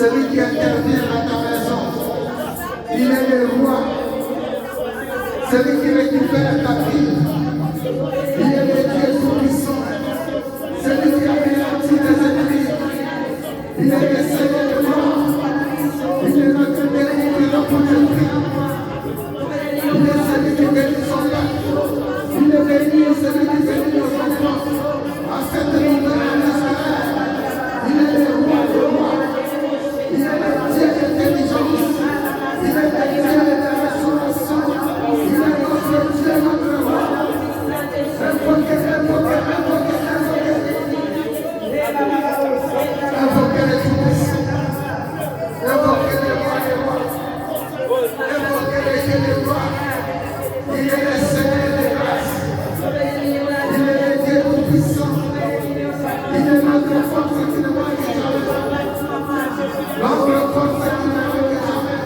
celui qui intervient à ta maison. Il est le roi, celui qui récupère ta vie. Il est le Dieu tout-puissant, celui qui a anéanti tes ennemis. Il est le Seigneur de gloire. Il est notre béni et notre Dieu. Il est celui qui bénit son peuple. Il est béni, celui qui bénit nos enfants. À cette nouvelle espérance, il est le roi de roi. Il est le Dieu d'intelligence. Il est le Dieu de la restauration. Il est notre Dieu, notre roi. Invoquez les tout-puissants. Invoquez les rois des rois. Invoquez les dieux des rois. Il est le Seigneur des grâces. Il est le Dieu tout-puissant. Il est notre force qui ne manque jamais. Notre force qui ne manque jamais.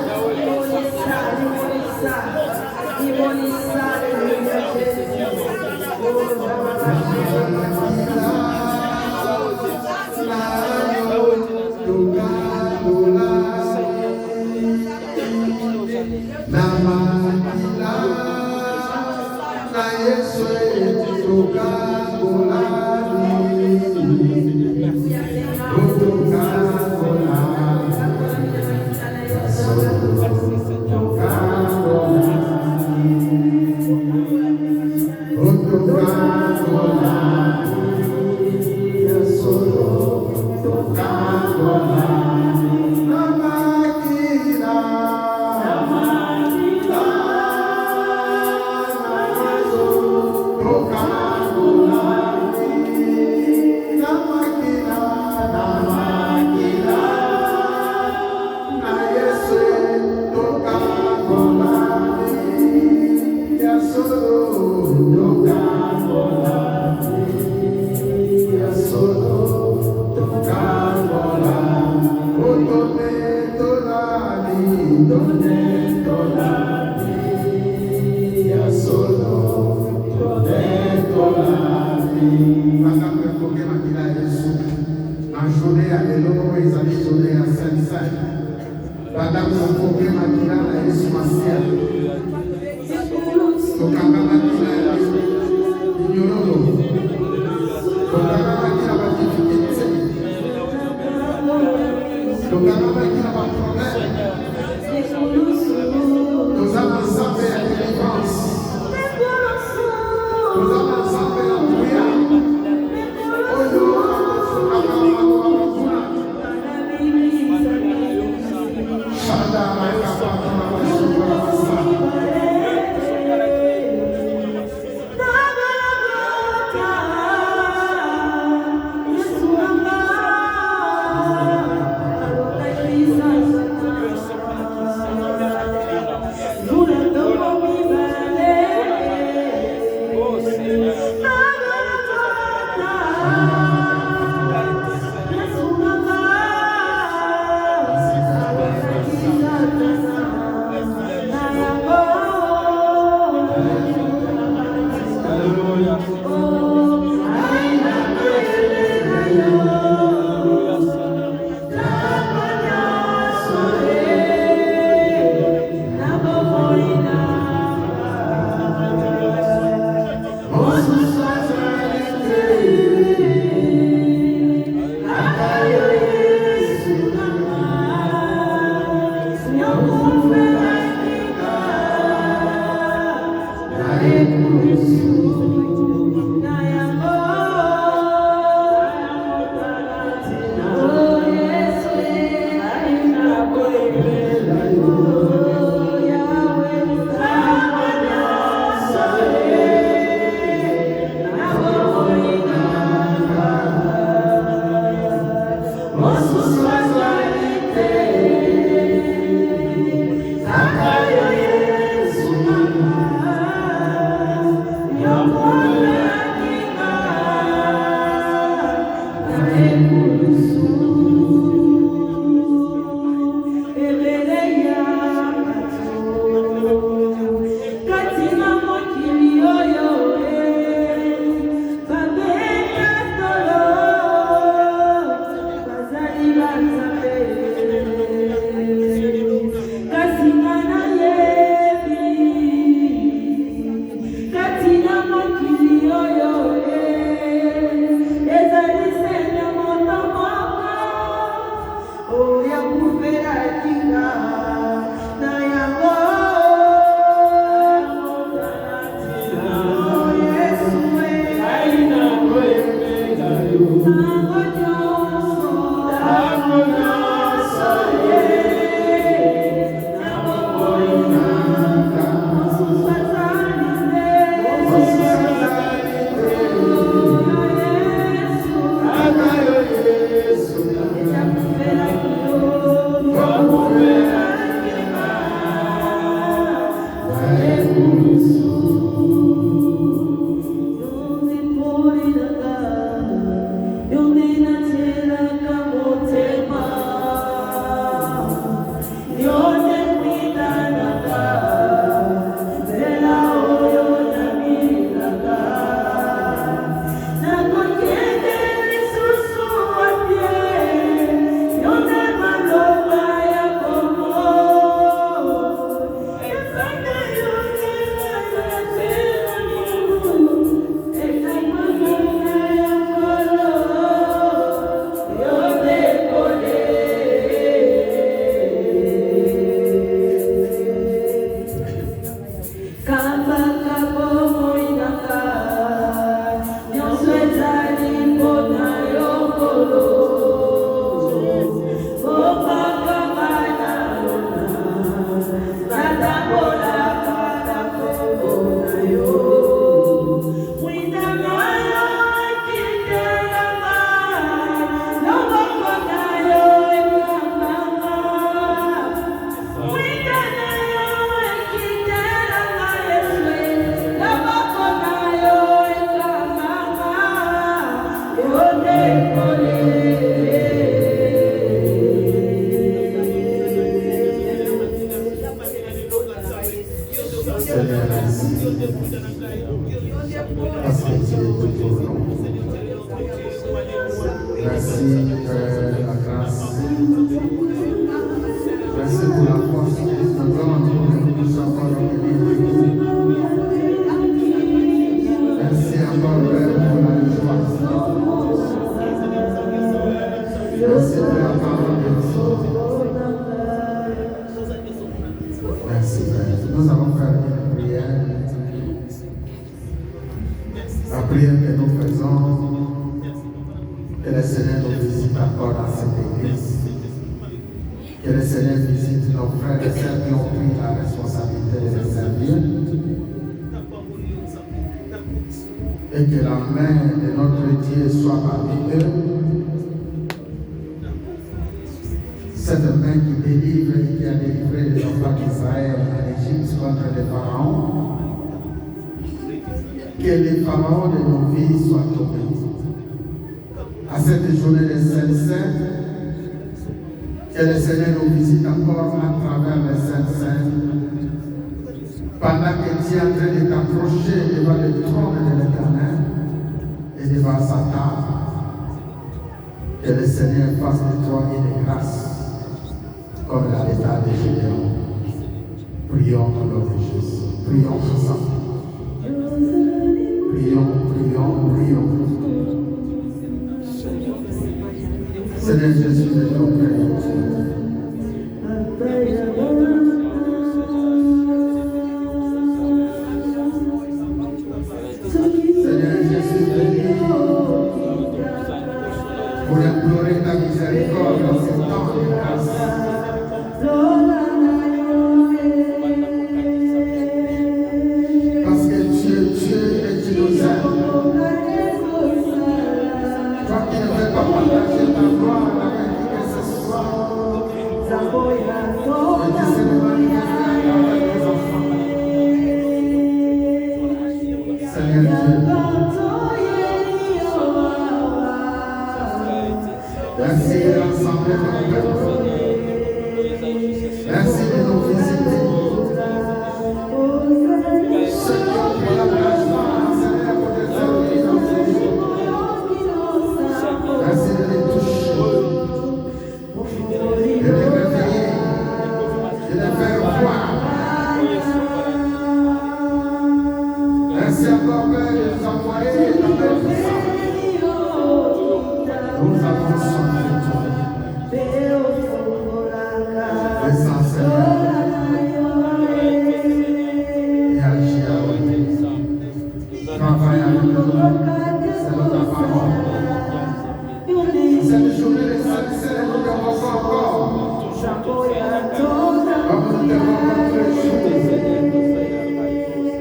Nous avons son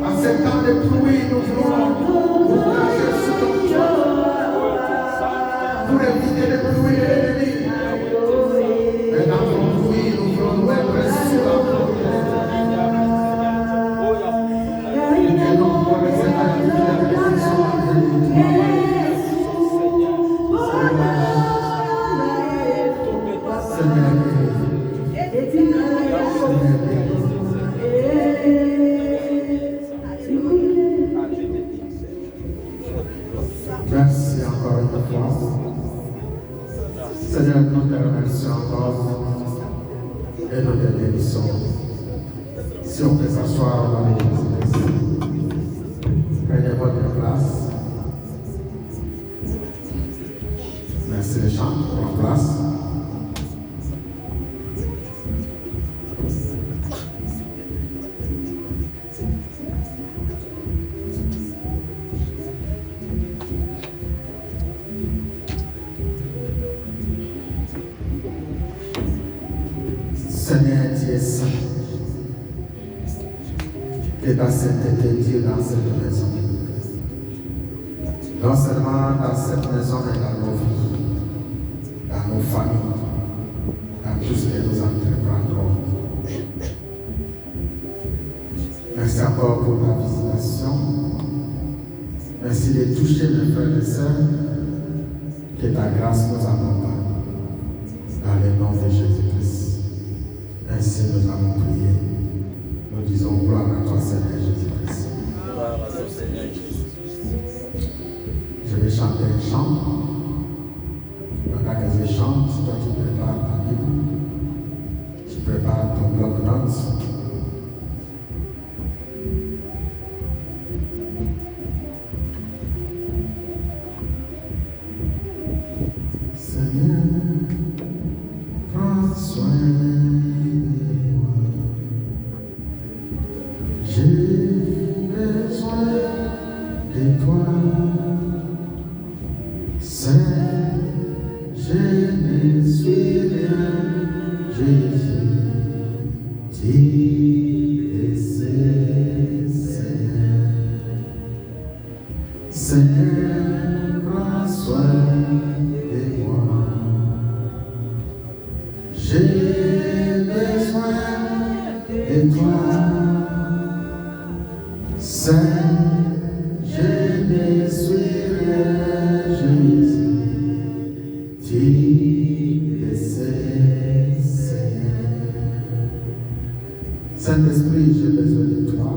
Acceptant les pluies, nous voulons nous cacher sous ton toit pour éviter les pluies de l'ennemi. Mais dans ton pluie, nous voulons nous être sur la providence. Et nous voulons laisser la vie de la bénédiction en merci encore une fois. Seigneur, nous te remercions encore et nous te bénissons. Si on peut s'asseoir dans l'église, prenez votre place. Merci les chants pour la place. Seigneur, tu es saint. Que ta sainteté Dieu dans cette maison. Non seulement dans cette maison, mais dans nos vies, dans nos familles, dans tout ce que nous entreprendrons. Merci encore pour ta visitation. Merci de toucher mes frères et sœurs. Que ta grâce nous accompagne. Dans le nom de Jésus-Christ. Ainsi nous avons prié. Nous disons gloire à toi, Seigneur Jésus-Christ. Gloire à toi, Seigneur Jésus. Je vais chanter un chant. Pendant que je chante, toi tu prépares ta Bible. Tu prépares ton bloc-notes. Seigneur, prends soin. Saint-Esprit, j'ai besoin de toi.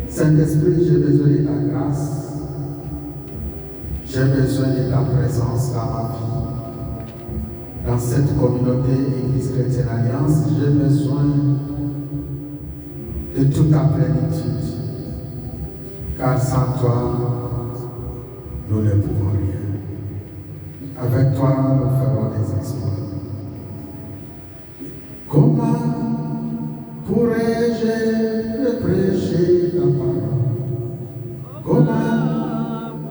Saint-Esprit, j'ai besoin de ta grâce. J'ai besoin de ta présence dans ma vie. Dans cette communauté Église Chrétienne Alliance, j'ai besoin de toute ta plénitude. Car sans toi, nous ne pouvons rien. Avec toi, nous ferons des exploits. Comment pourrais-je prêcher ta parole? Comment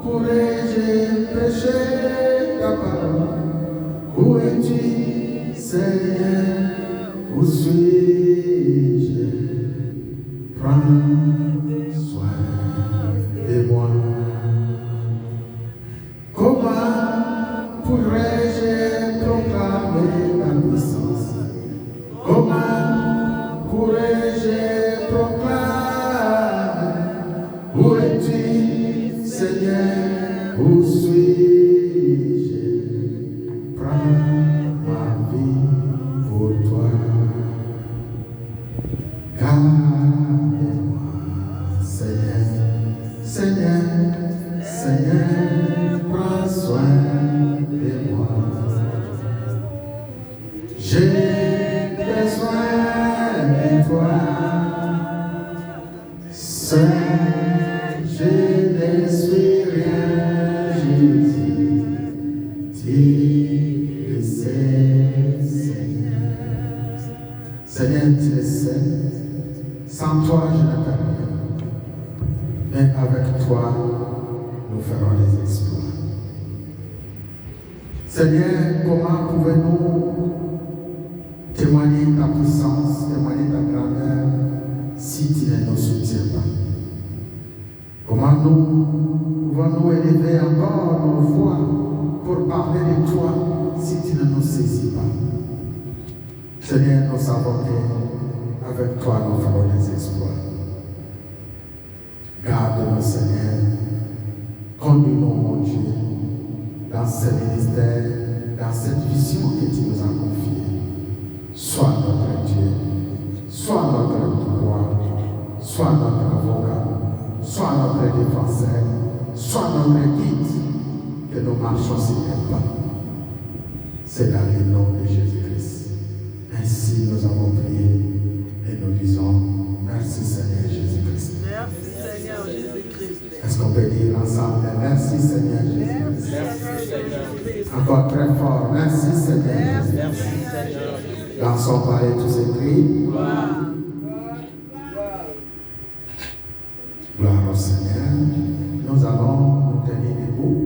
pourrais-je prêcher ta parole? Où es-tu, Seigneur? Où suis-je? Prends soin de moi. Comment pourrais-je proclamer ta puissance? Comment pourrais-je proclamer? Où es-tu, Seigneur? Où suis-je? Prends ma vie pour toi. Garde-moi, Seigneur, Seigneur, Seigneur, prends soin de moi. J'ai besoin de toi, seul je ne suis rien, Jésus, tu le sais, Seigneur. Seigneur, tu le sais, sans toi je ne peux rien, mais avec toi nous ferons les exploits. Seigneur, comment pouvons-nous Seigneur, nous savons qu'avec toi, nous ferons des exploits. Garde-nous, Seigneur. Conduis-nous, mon Dieu, dans ce ministère, dans cette vision que tu nous as confiée. Sois notre Dieu, sois notre roi, sois notre avocat, sois notre défenseur, sois notre guide, que nous marchions sur tes pas. C'est dans le nom de Jésus-Christ. Ainsi nous avons prié et nous disons merci Seigneur Jésus-Christ. Merci Seigneur Jésus-Christ. Est-ce qu'on peut dire ensemble merci Seigneur Jésus-Christ? Merci Seigneur Jésus-Christ. Encore très fort, merci Seigneur. Merci Seigneur Jésus-Christ. Dans son palais tous écrits. Gloire. Gloire au Seigneur. Nous allons nous tenir debout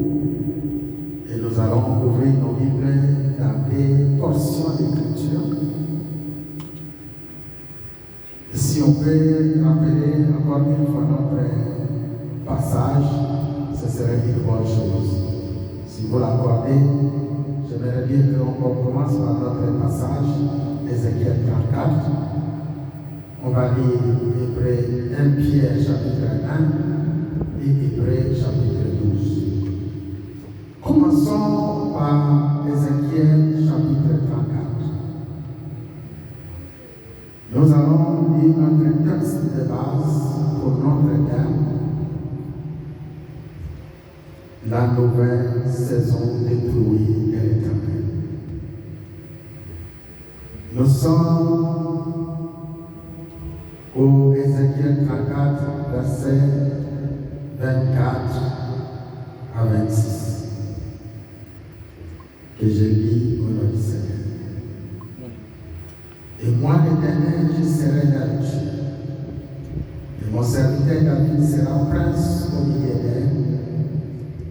et nous allons ouvrir nos Bibles dans des portions d'écriture. Si on peut rappeler encore une fois notre passage, ce serait une bonne chose. Si vous l'accordez, j'aimerais bien qu'on commence par notre passage, Ézéchiel 34. On va lire 1 Pierre chapitre 1 et Hébreux chapitre 12. Commençons par Ézéchiel chapitre 34. Nous allons lire notre texte de base pour notre thème, la nouvelle saison des pluies de l'Éternel. Nous sommes au Ézéchiel 34, versets 24 à 26, que je lis au nom du Seigneur. Et moi, l'Éternel, je serai leur Dieu. Et mon serviteur David sera prince au milieu d'elle.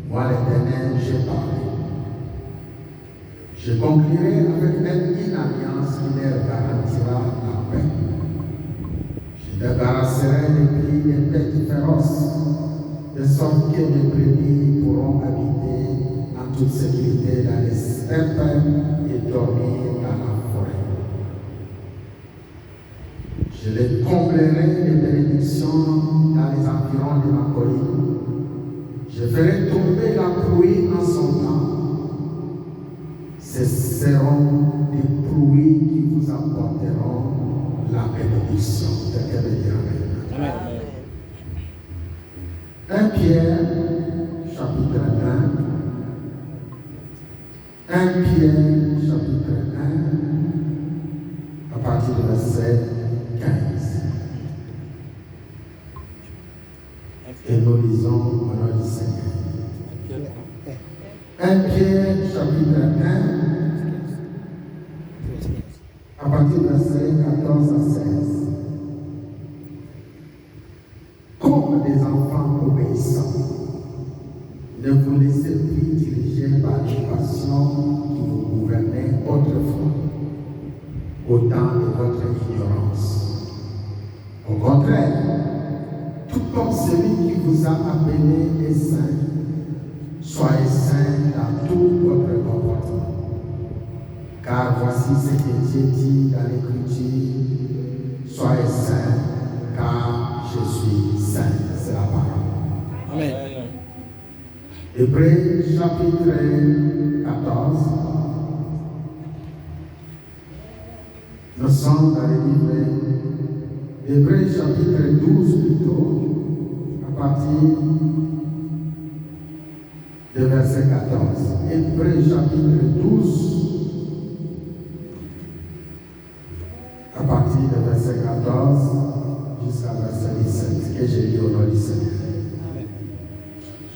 Moi, l'Éternel, j'ai parlé. Je conclurai avec elle une alliance qui leur garantira la paix. Je débarrasserai les prix des bêtes féroces, de sorte que mes brebis pourront habiter en toute sécurité dans les steppes et dormir dans la forêt. Je les comblerai de bénédictions dans les environs de ma colline. Je ferai tomber la pluie en son temps. Ce seront des pluies qui vous apporteront la bénédiction. Quelqu'un veut dire Amen. Amen. 1 Pierre, chapitre 1. 1 Pierre, chapitre 1, à partir du verset 15. Et nous lisons au nom du Seigneur. 1 Pierre, chapitre 1, à partir du verset 14 à 16. Comme des enfants obéissants, ne vous laissez plus diriger par les passions qui vous gouvernaient autrefois, au temps de votre ignorance. Au contraire, tout comme celui qui vous a appelé est saint, soyez saints dans tout votre comportement. Car voici ce que Dieu dit dans l'Écriture, soyez saints, car je suis saint. C'est la parole. Amen. Hébreux chapitre 14. Nous sommes dans le livre d'Hébreux chapitre 12 plutôt, à partir de verset 14. Hébreux chapitre 12, à partir de verset 14 jusqu'à verset 17, que j'ai lu au nom du Seigneur.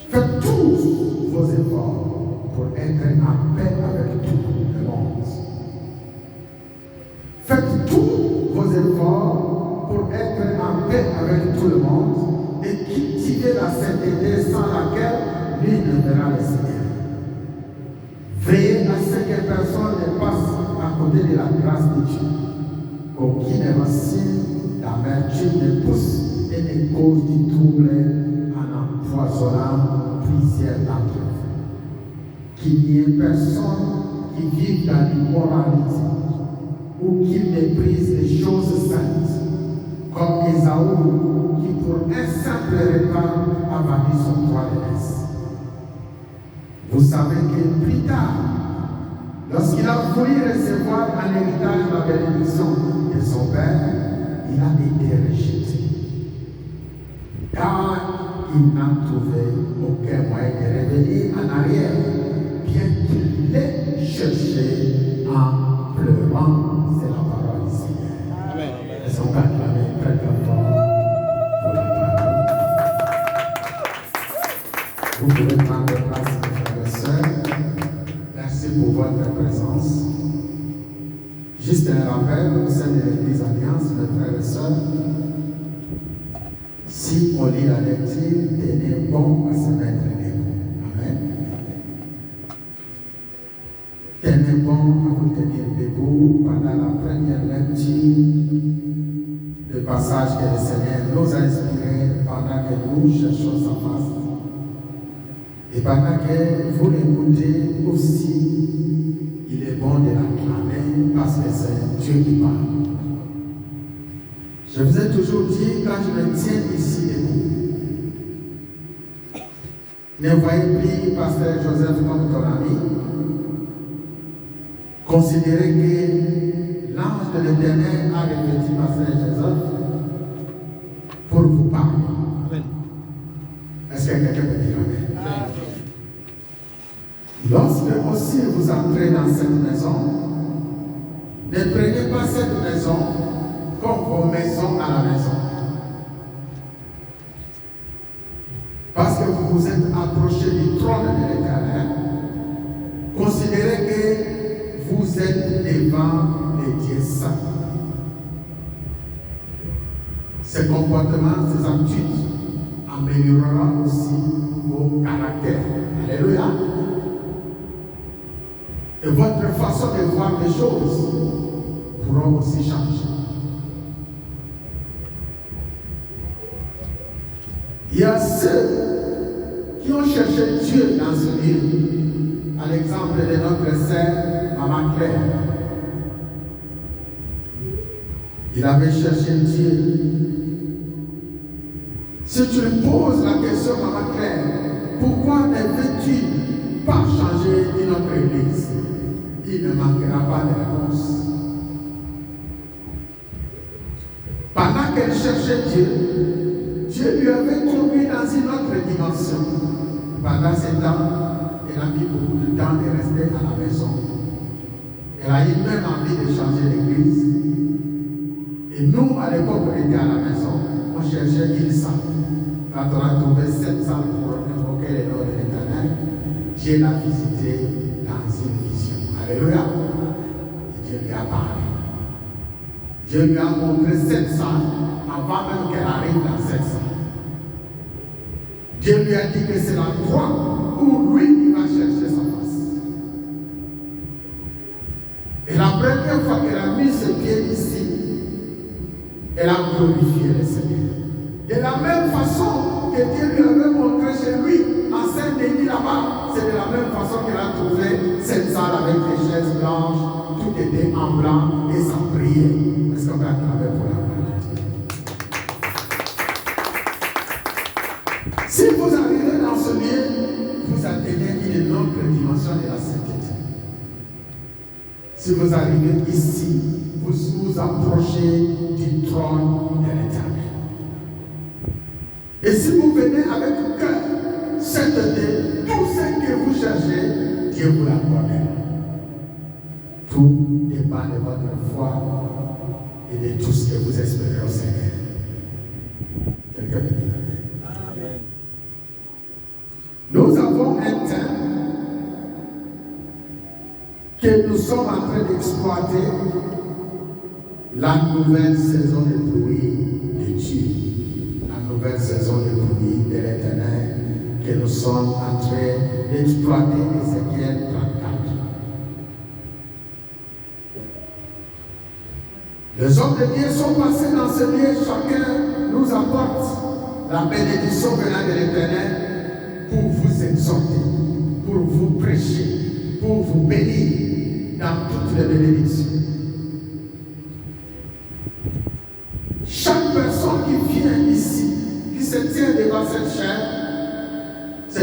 Faites tous vos efforts pour être en paix avec tout le monde. Faites tous vos efforts pour être en paix avec tout le monde et cultiver la sainteté sans laquelle lui ne verra le Seigneur. Veillez à ce que personne ne passe à côté de la grâce de Dieu. Qu'aucune racine d'amertume ne pousse et ne cause du trouble en empoisonnant plusieurs d'entre vous. Qu'il n'y ait personne qui vive dans l'immoralité ou qu'il méprise les choses saintes, comme Ésaü qui pour un simple repas a vendu son poids de laisse. Vous savez que plus tard, lorsqu'il a voulu recevoir en héritage la bénédiction de son père, il a été rejeté. Car il n'a trouvé aucun moyen de revenir en arrière, bien qu'il l'ait cherché en pleurant. C'est la parole du Seigneur. Amen. Est-ce qu'on peut acclamer très très fort pour la parole? Vous pouvez prendre place, mes frères et sœurs. Merci pour votre présence. Juste un rappel au sein de l'Église Alliance, mes frères et sœurs. Si on lit la lecture, tenez bon à se mettre debout. Amen. Tenez bon à vous tenir debout pendant la première lecture. Le passage que le Seigneur nous a inspiré pendant que nous cherchons sa face. Et pendant que vous l'écoutez aussi, il est bon de l'acclamer parce que c'est Dieu qui parle. Je vous ai toujours dit, quand je me tiens ici debout, ne voyez plus Pasteur Joseph comme ton ami. Considérez que l'ange de l'Éternel a revêtu Pasteur Joseph pour vous parler. Amen. Est-ce que quelqu'un peut dire Amen? Amen. Lorsque aussi vous entrez dans cette maison, ne prenez pas cette maison comme vos maisons à la maison. Parce que vous vous êtes approché du trône de l'Éternel, considérez que vous êtes devant les dieux saints. Ces comportements, ces habitudes amélioreront aussi vos caractères. Alléluia. Et votre façon de voir les choses pourra aussi changer. Il y a ceux qui ont cherché Dieu dans ce livre, à l'exemple de notre sœur Maman Claire. Il avait cherché Dieu. Si tu lui poses la question, Maman Claire, pourquoi ne veux-tu pas changer une autre église? Il ne manquera pas de réponse. Pendant qu'elle cherchait Dieu, Dieu lui avait conduit dans une autre dimension. Pendant ce temps, elle a mis beaucoup de temps de rester à la maison. Elle a eu même envie de changer l'église. Et nous, à l'époque, on était à la maison, on cherchait une salle. Quand on a trouvé cette salle pour invoquer le nom de l'Éternel, Dieu l'a visité dans une vision. Alléluia. Et Dieu lui a parlé. Dieu lui a montré cette salle avant même qu'elle arrive dans cette salle. Dieu lui a dit que c'est l'endroit où lui, il va chercher sa face. Et la première fois qu'elle a mis ses pieds ici, elle a glorifié le Seigneur. De la même façon que Dieu lui avait montré chez lui, en Saint-Denis là-bas, c'est de la même façon qu'elle a trouvé cette salle avec des chaises blanches, tout était en blanc et ça priait. Est-ce qu'on peut acclamer pour la gloire de Dieu? Si vous arrivez dans ce lieu, vous atteignez une autre dimension de la sainteté. Si vous arrivez ici, vous vous approchez du trône de l'Éternel. Et si vous venez avec cœur, sainteté, tout ce que vous cherchez, Dieu vous l'accordera. Tout dépend de votre foi et de tout ce que vous espérez au Seigneur. Quelqu'un me dit Amen. Nous avons un temps que nous sommes en train d'exploiter, la nouvelle saison de pluie de Dieu. La nouvelle saison de pluie de l'Éternel que nous sommes en train d'exploiter. Ézéchiel 34. Les hommes de Dieu sont passés dans ce lieu, chacun nous apporte la bénédiction venant de l'Éternel pour vous exhorter, pour vous prêcher, pour vous bénir dans toutes les bénédictions.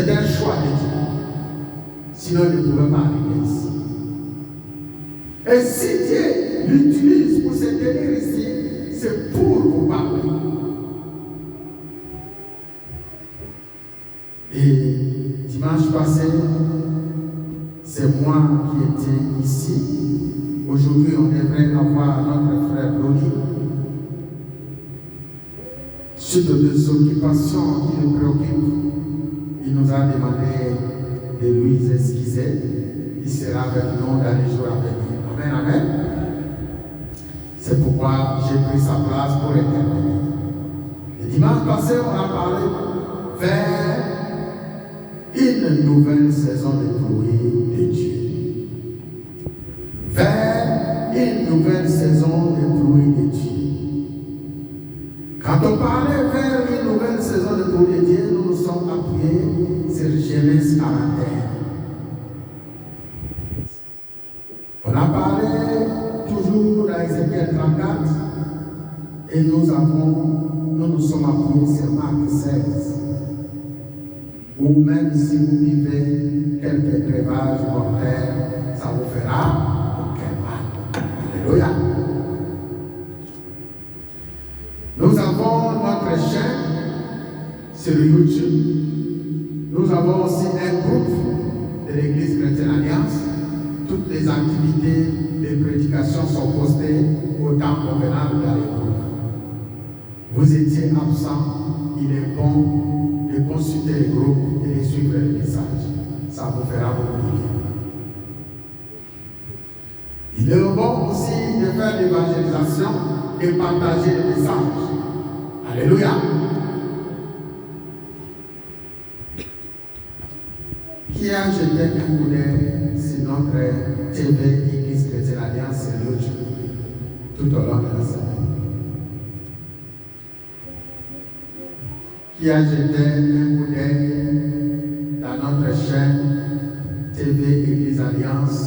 C'est un choix de Dieu. Sinon, il ne pouvait pas arriver ici. Et si Dieu l'utilise pour se tenir ici, c'est pour vous parler. Et dimanche passé, c'est moi qui étais ici. Aujourd'hui, on devrait avoir notre frère Doni. Suite aux occupations qui le préoccupent, il nous a demandé de lui esquisser. Il sera avec nous dans les jours à venir. Amen, amen. C'est pourquoi j'ai pris sa place pour intervenir. Le dimanche passé, on a parlé vers une nouvelle saison de pluie de Dieu. Vers une nouvelle saison de pluie de Dieu. Quand on parlait vers une nouvelle saison de pluie de Dieu, nous nous sommes appuyés sur Genèse 41. On a parlé toujours dans Ézéchiel 34 et nous nous sommes appuyés sur Marc 16. Ou même si vous vivez quelques breuvages mortels, ça vous fera aucun mal. Alléluia. Nous avons notre chaîne sur YouTube. Nous avons aussi un groupe de l'Église Chrétienne Alliance. Toutes les activités de prédication sont postées au temps convenable dans les groupes. Vous étiez absent, il est bon de consulter les groupes et de suivre les messages. Ça vous fera beaucoup de bien. Il est bon aussi de faire l'évangélisation et partager les messages. Alléluia. Qui a jeté un coup d'œil sur notre TV Église Chrétienne Alliance sur YouTube tout au long de la semaine? Qui a jeté un coup d'œil dans notre chaîne TV Église Alliance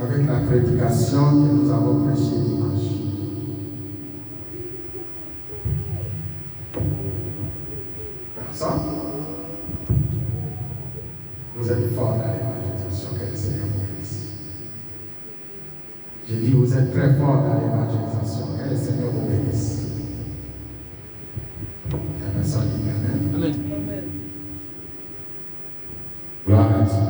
avec la prédication que nous avons prêchée dimanche? Personne? Vous êtes fort dans l'évangélisation, que le Seigneur vous bénisse. J'ai dit, vous êtes très fort dans l'évangélisation, que le Seigneur vous bénisse. La personne dit Amen. Amen. Gloire à Dieu.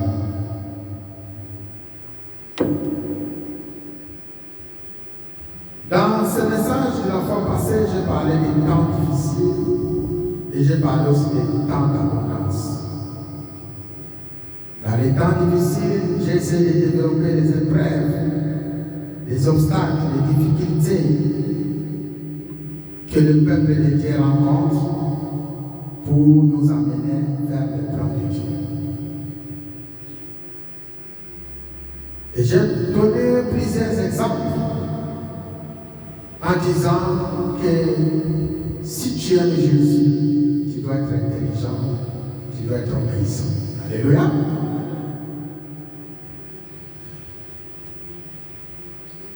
Dans ce message de la fois passée, j'ai parlé des temps difficiles et j'ai parlé aussi des temps d'abondance. Dans les temps difficiles, j'ai essayé de développer les épreuves, les obstacles, les difficultés que le peuple de Dieu rencontre pour nous amener vers le plan de Dieu. Et j'ai donné plusieurs exemples en disant que si tu aimes Jésus, tu dois être intelligent, tu dois être obéissant. Alléluia.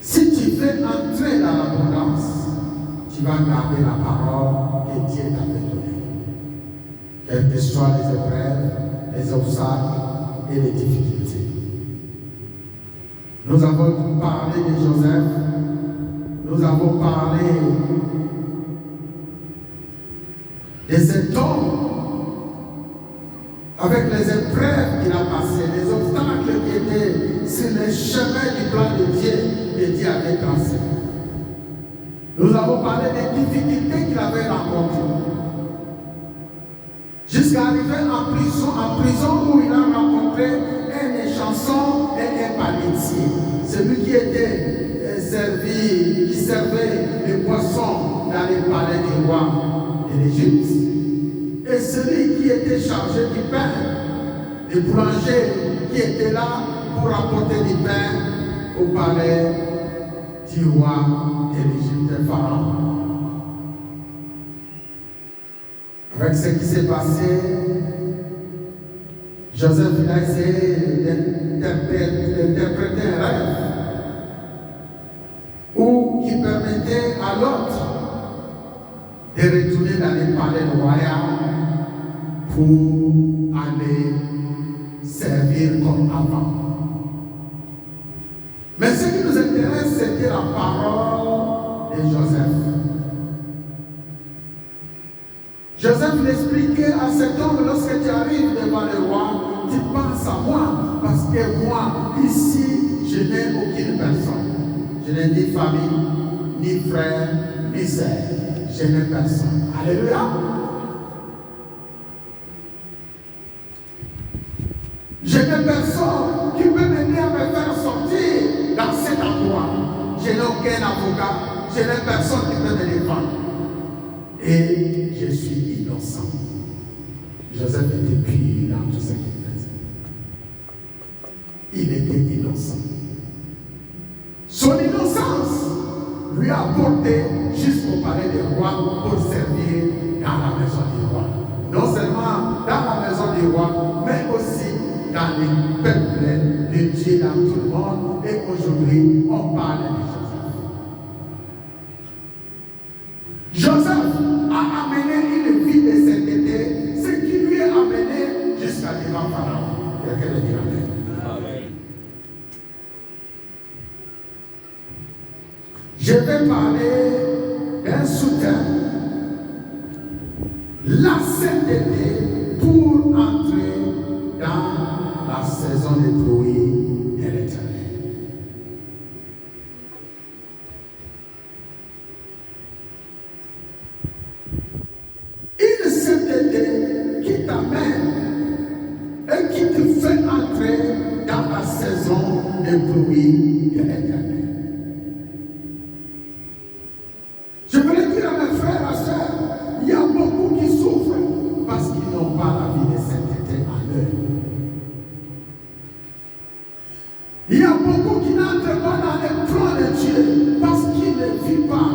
Si tu veux entrer dans l'abondance, tu vas garder la parole que Dieu t'avait donnée. Quelles que soient les épreuves, les obstacles et les difficultés. Nous avons parlé de Joseph. Nous avons parlé de cet homme avec les épreuves qu'il a passées, les obstacles qui étaient sur le chemin du plan de Dieu que Dieu avait tracé. Nous avons parlé des difficultés qu'il avait rencontrées. Jusqu'à arriver en prison où il a rencontré un échanson et un panetier. Celui qui était qui servait les poissons dans les palais du roi de l'Égypte. Et celui qui était chargé du pain, le boulanger qui était là pour apporter du pain au palais du roi de l'Égypte, Pharaon. Avec ce qui s'est passé, Joseph a essayé d'interpréter un rêve qui permettait à l'autre de retourner dans les palais royaux pour aller servir comme avant. Mais ce qui nous intéresse, c'était la parole de Joseph. Joseph l'expliquait à cet homme, lorsque tu arrives devant le roi, tu penses à moi, parce que moi, ici, je n'ai aucune personne. Je n'ai ni famille, ni frère, ni sœur. Je n'ai personne. Alléluia. Je n'ai personne qui peut m'aider à me faire sortir dans cet endroit. Je n'ai aucun avocat. Je n'ai personne qui peut me défendre. Et je suis innocent. Joseph était pur dans tout ce qu'il faisait. Il était innocent. Son innocence lui a porté jusqu'au palais du roi pour servir dans la maison du roi. Non seulement dans la maison du roi, mais aussi dans les peuples de Dieu dans tout le monde. Et aujourd'hui, on parle de Joseph. Joseph a amené une vie de sainteté, ce qui lui a amené jusqu'à devant Pharaon. Quelqu'un le dit amen. Amen. Je vais parler d'un soutien, la sainteté pour entrer dans la saison des pluies de l'Éternel. Une sainteté qui t'amène et qui te fait entrer dans la saison des pluies de l'Éternel. Je voulais dire à mes frères et sœurs, il y a beaucoup qui souffrent parce qu'ils n'ont pas la vie de sainteté en eux. Il y a beaucoup qui n'entrent pas dans les plans de Dieu parce qu'ils ne vivent pas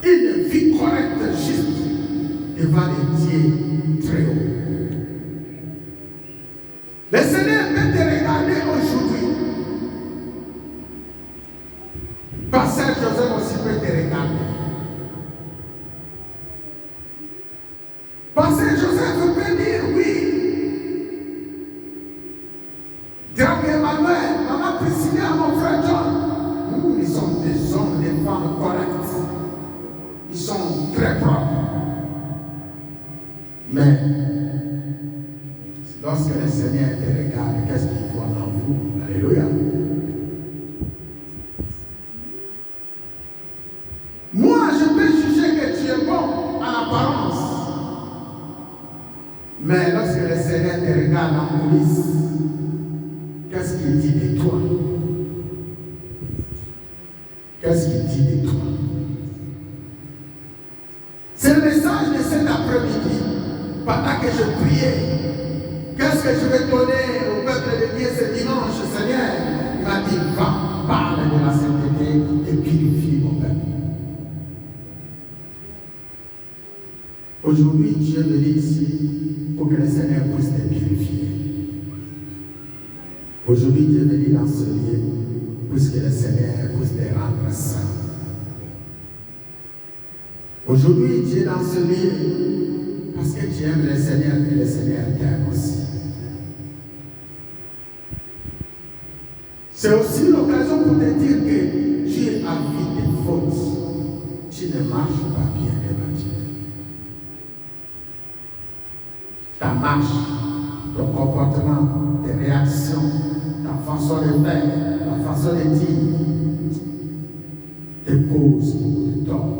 une vie correcte, juste devant les dieux très haut. Le Seigneur peut te regarder aujourd'hui. Pasteur Joseph aussi peut te regarder. Pasteur Joseph peut dire oui. Drag Emmanuel, Maman Priscilla, mon frère John. Ils sont des hommes, des femmes correctes. Ils sont très propres. Mais lorsque le Seigneur te regarde, qu'est-ce qu'il voit en vous? Alléluia. Moi, je peux juger que tu es bon en apparence. Mais lorsque le Seigneur te regarde en coulisses, qu'est-ce qu'il dit de toi? Qu'est-ce qu'il dit de toi? C'est le message de cet après-midi. Pendant que je priais, qu'est-ce que je vais donner au peuple de Dieu ce dimanche, Seigneur? Il m'a dit, va, parle de la sainteté et purifie mon peuple. Aujourd'hui, Dieu me dit ici pour que le Seigneur puisse te purifier. Aujourd'hui, Dieu me dit dans ce lieu, puisque le Seigneur puisse te rendre saint. Aujourd'hui, Dieu est dans ce lieu parce que tu aimes le Seigneur et le Seigneur t'aime aussi. C'est aussi l'occasion pour te dire que Dieu a vu tes fautes. Tu ne marches pas bien devant Dieu. Ta marche, ton comportement, tes réactions, ta façon de faire, ta façon de dire, te cause beaucoup de tort.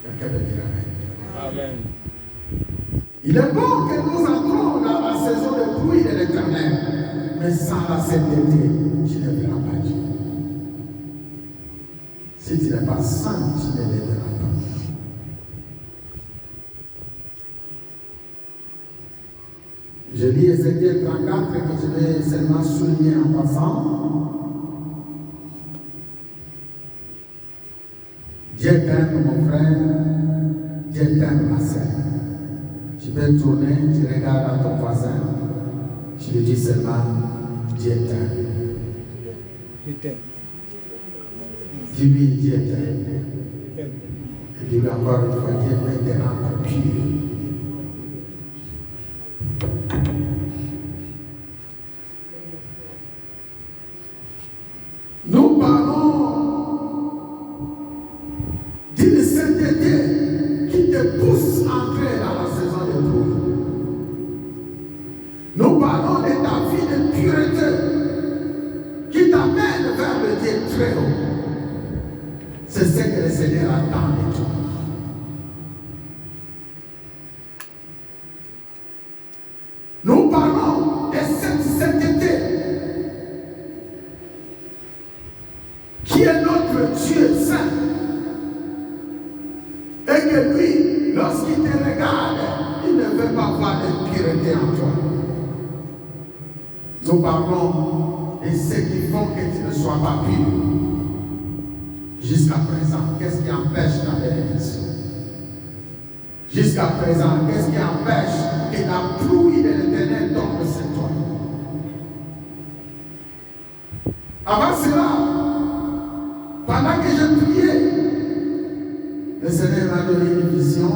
Quelqu'un peut dire amen. Amen. Il est bon que nous entrons dans la saison de pluie de l'Éternel, mais sans la sainteté, tu ne verras pas Dieu. Si tu n'es pas saint, tu ne le verras pas. Je lis Ézéchiel 34 que je vais seulement souligner en passant. Dieu t'aime, mon frère. Dieu t'aime, ma sœur. Tu peux tourner, tu regardes à ton voisin. Tu lui dis seulement, Dieu t'aime. Dieu t'aime. Dis-lui, Dieu t'aime. Je dis encore une fois, Dieu veut te rendre pur. Nous parlons d'une sainteté qui te pousse à entrer dans la saison de pluie. Nous parlons de ta vie de pureté qui t'amène vers le Dieu très haut. C'est ce que le Seigneur attend de toi. Nous parlons de cette sainteté qui est notre Dieu saint. Et que lui, lorsqu'il te regarde, il ne veut pas voir d'impureté en toi. Nous parlons de ceux qui font que tu ne sois pas pur. Jusqu'à présent, qu'est-ce qui empêche la bénédiction? Jusqu'à présent, qu'est-ce qui empêche que la pluie de l'Éternel tombe sur toi? Avant cela, pendant que je priais, le Seigneur m'a donné une vision.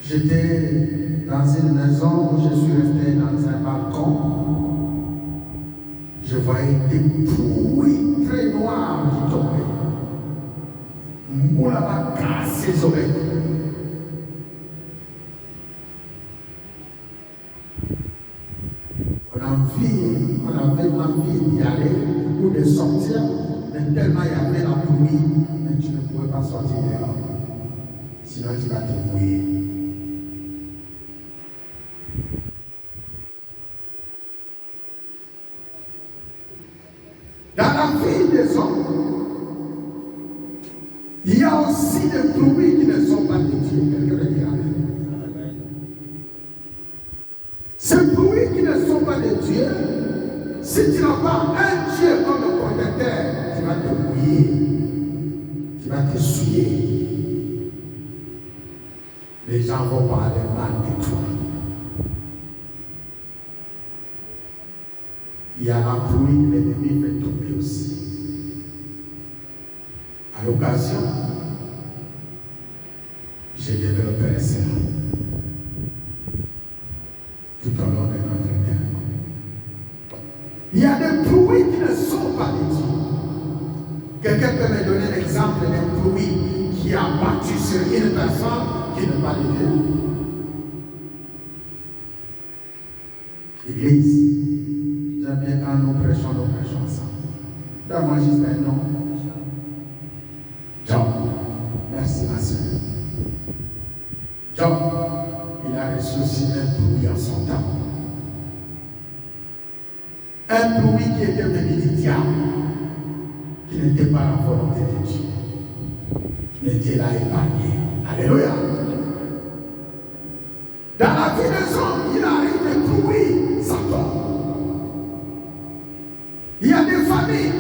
J'étais dans une maison où je suis resté dans un balcon. Je voyais des pluies très noires qui tombaient. Moula m'a cassé les oreilles. On avait envie d'y aller ou de sortir, mais tellement il y avait la pluie, mais tu ne pouvais pas sortir dehors. Sinon tu vas te mouiller. Dans la vie des hommes, il y a aussi des pluies qui ne sont pas de Dieu. Quelqu'un le dira. Ces pluies qui ne sont pas de Dieu, si tu n'as pas un Dieu comme le protecteur, tu vas te mouiller, tu vas te souiller. Les gens vont parler mal de toi. Il y a la pluie que l'ennemi fait tomber aussi. À l'occasion, j'ai développé cela tout au long de notre terre. Il y a des pluies qui ne sont pas de Dieu. Quelqu'un peut me donner l'exemple d'une pluie qui a battu sur une personne qui n'est pas de Dieu? Église. J'aime bien quand nous prêchons ensemble. Donne-moi juste un nom. Job. Merci ma soeur. Job, il a reçu aussi un pluie en son temps. Un pluie qui était venu du diable, qui n'était pas la volonté de Dieu. Mais Dieu l'a épargné. Alléluia. Dans la vie des hommes, il arrive une pluie, ça tombe. Il y a des familles,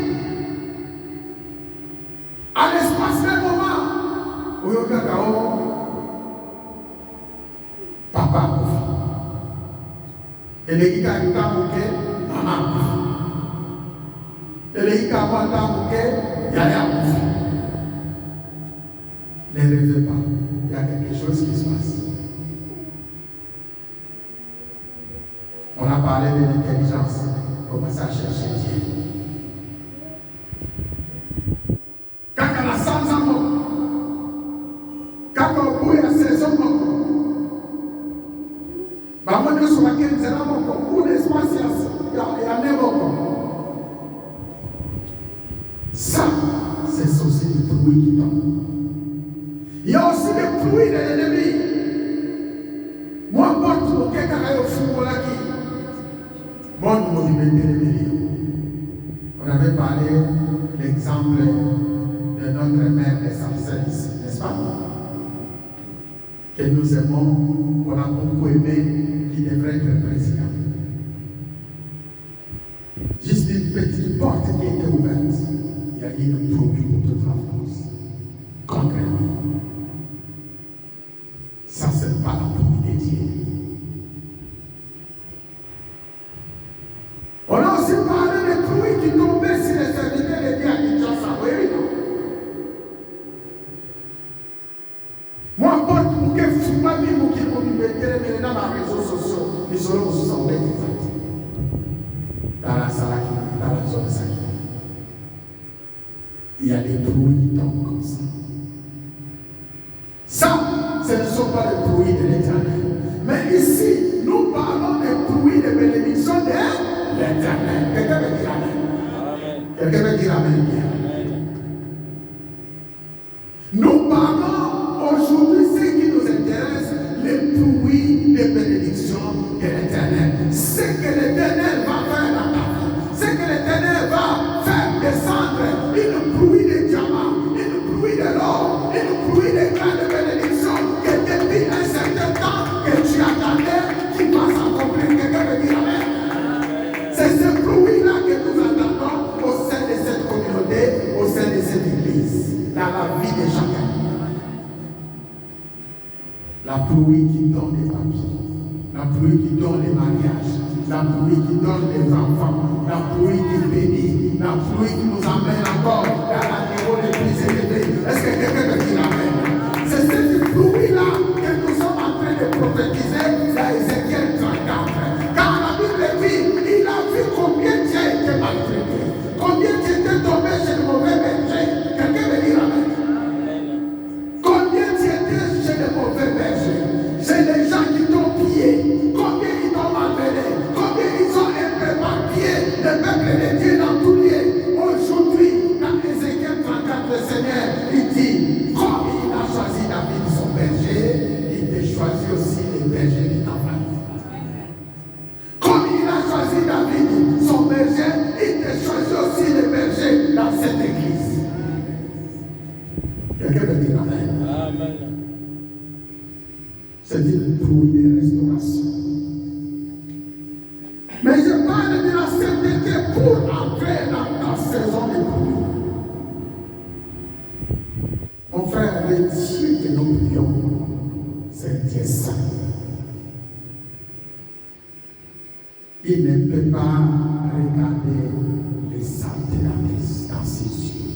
à l'espace d'un moment, où il y a papa a couché. Et les gens qui ont couché, maman a couché. Et les gens qui ont couché, yaya a couché. Ne rêvez pas, il y a quelque chose qui se passe. On a parlé de l'intelligence. Commencez à chercher Dieu. Quand on a 100 ans, quand on bouille à 16 ans, on a sur la 15 ans, ou l'espace, il y a 9 ans. Ça, c'est aussi des pluies qui tombent. Il y a aussi des pluies de l'ennemi. Moi, pour quelqu'un qui est au fond, là, qui on avait parlé de l'exemple de notre mère de Sarcelles, n'est-ce pas? Que nous aimons, qu'on a beaucoup aimé, qui devrait être président. Juste une petite porte qui était ouverte. Il y a eu une pluie pour toute la France. Contre lui. Ça, ce n'est pas la pluie de Dieu. On a aussi parlé des pluies qui tombaient sur les serviteurs de Dieu à Kinshasa. Oui, non? par les réseaux sociaux, ils seront aussi en exact. Dans la salle, dans la zone Saki. Il y a des bruits qui tombent comme ça. Ça, ce ne sont pas les bruits de l'Éternel. Mais ici, nous parlons des bruits de bénédiction de l'Éternel. Quelqu'un veut dire Amen. Quelqu'un veut dire Amen. Nous parlons aujourd'hui, ce qui nous intéresse, les bruits de bénédiction de l'Éternel. Ce que l'Éternel va faire dans ta vie. Ce que l'Éternel va faire descendre. Une pluie de diamants, une pluie de l'or, une pluie de grandes bénédictions que depuis un certain temps que tu attendais, qui va s'accomplir. Quelqu'un veut dire Amen. C'est ce bruit-là que nous attendons au sein de cette communauté, au sein de cette église, dans la vie de chacun. La pluie qui donne les papiers, la pluie qui donne les mariages, la pluie qui donne les enfants, la pluie qui bénit, la pluie qui nous amène encore dans la niveau les plus élevés. Est-ce que quelqu'un veut dire Amen? C'est cette pluie-là que nous sommes en train de prophétiser dans Ézéchiel 34. Car la Bible dit, il a vu combien tu as été maltraité, combien tu étais tombé chez le mauvais berger. Quelqu'un veut dire Amen? Combien tu étais chez le mauvais berger, chez les gens qui t'ont pillé, combien ils t'ont malmené, combien ils ont éparpillé le peuple de Dieu dans tout lieu. Aujourd'hui, dans Ézéchiel 34, le Seigneur, il dit, comme il a choisi David son berger, il t'a choisi aussi les bergers de ta famille. Comme il a choisi David son berger, il t'a choisi aussi les bergers dans cette église. Quelqu'un veut dire Amen? Amen. C'est une pluie de restauration. Mais je parle de la sainteté pour entrer dans ta saison de pluie. Mon frère, le Dieu que nous prions, c'est un Dieu saint. Il ne peut pas regarder les saletés dans ses yeux.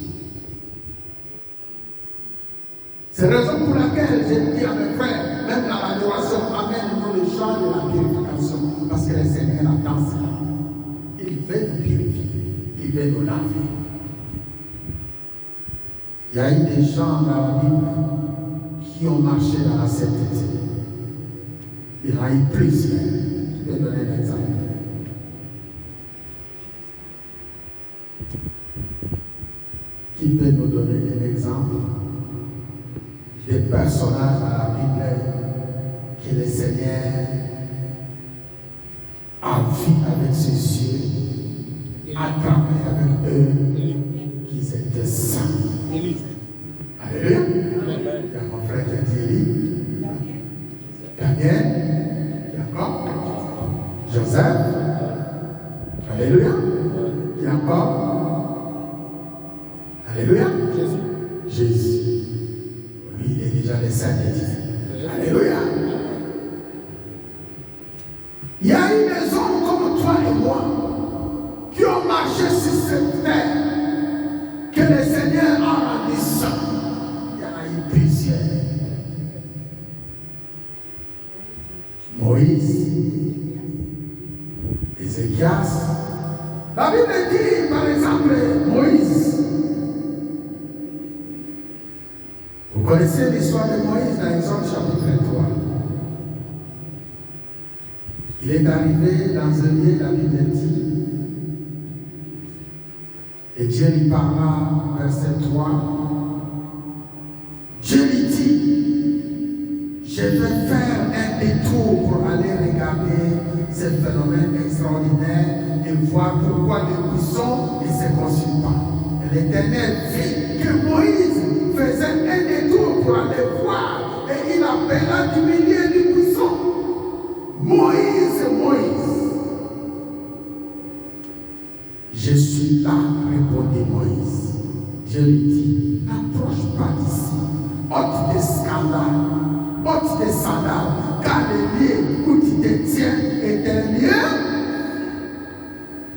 C'est la raison pour laquelle j'ai dit à mes frères, même dans l'adoration, amène-nous le chant de la purification. Parce que le Seigneur attend cela. Il veut nous purifier. Il veut nous laver. Il y a eu des gens dans la Bible qui ont marché dans la sainteté. Il y en a eu plusieurs. Je vais donner un exemple. Qui peut nous donner un exemple des personnages dans la Bible que le Seigneur a vu avec ses yeux, a travaillé avec eux, qu'ils étaient saints. Alléluia. Il y a mon frère qui a dit Élie, Daniel, Jacob, Joseph. Alléluia. Il y a encore. Alléluia. Jésus. Lui, il est déjà le Saint de Dieu. Alléluia. Il y a eu des hommes comme toi et moi qui ont marché sur cette terre que le Seigneur a rendu saint. Il y en a eu plusieurs. Moïse, Ézéchias. La Bible dit par exemple Moïse. Vous connaissez l'histoire de Moïse dans Exode chapitre 3. Il est arrivé dans un lieu, la Bible dit, et Dieu lui parla, verset 3. Dieu lui dit, je vais faire un détour pour aller regarder ce phénomène extraordinaire et voir pourquoi le buisson ne se consume pas. Et l'Éternel vit que Moïse faisait un détour pour aller voir et il appela du milieu du buisson. Moïse, Moïse. Je suis là, répondit Moïse. Je lui dis, n'approche pas d'ici. Ôte tes scandales, ôte tes sandales, car le lieu où tu te tiens est un lieu.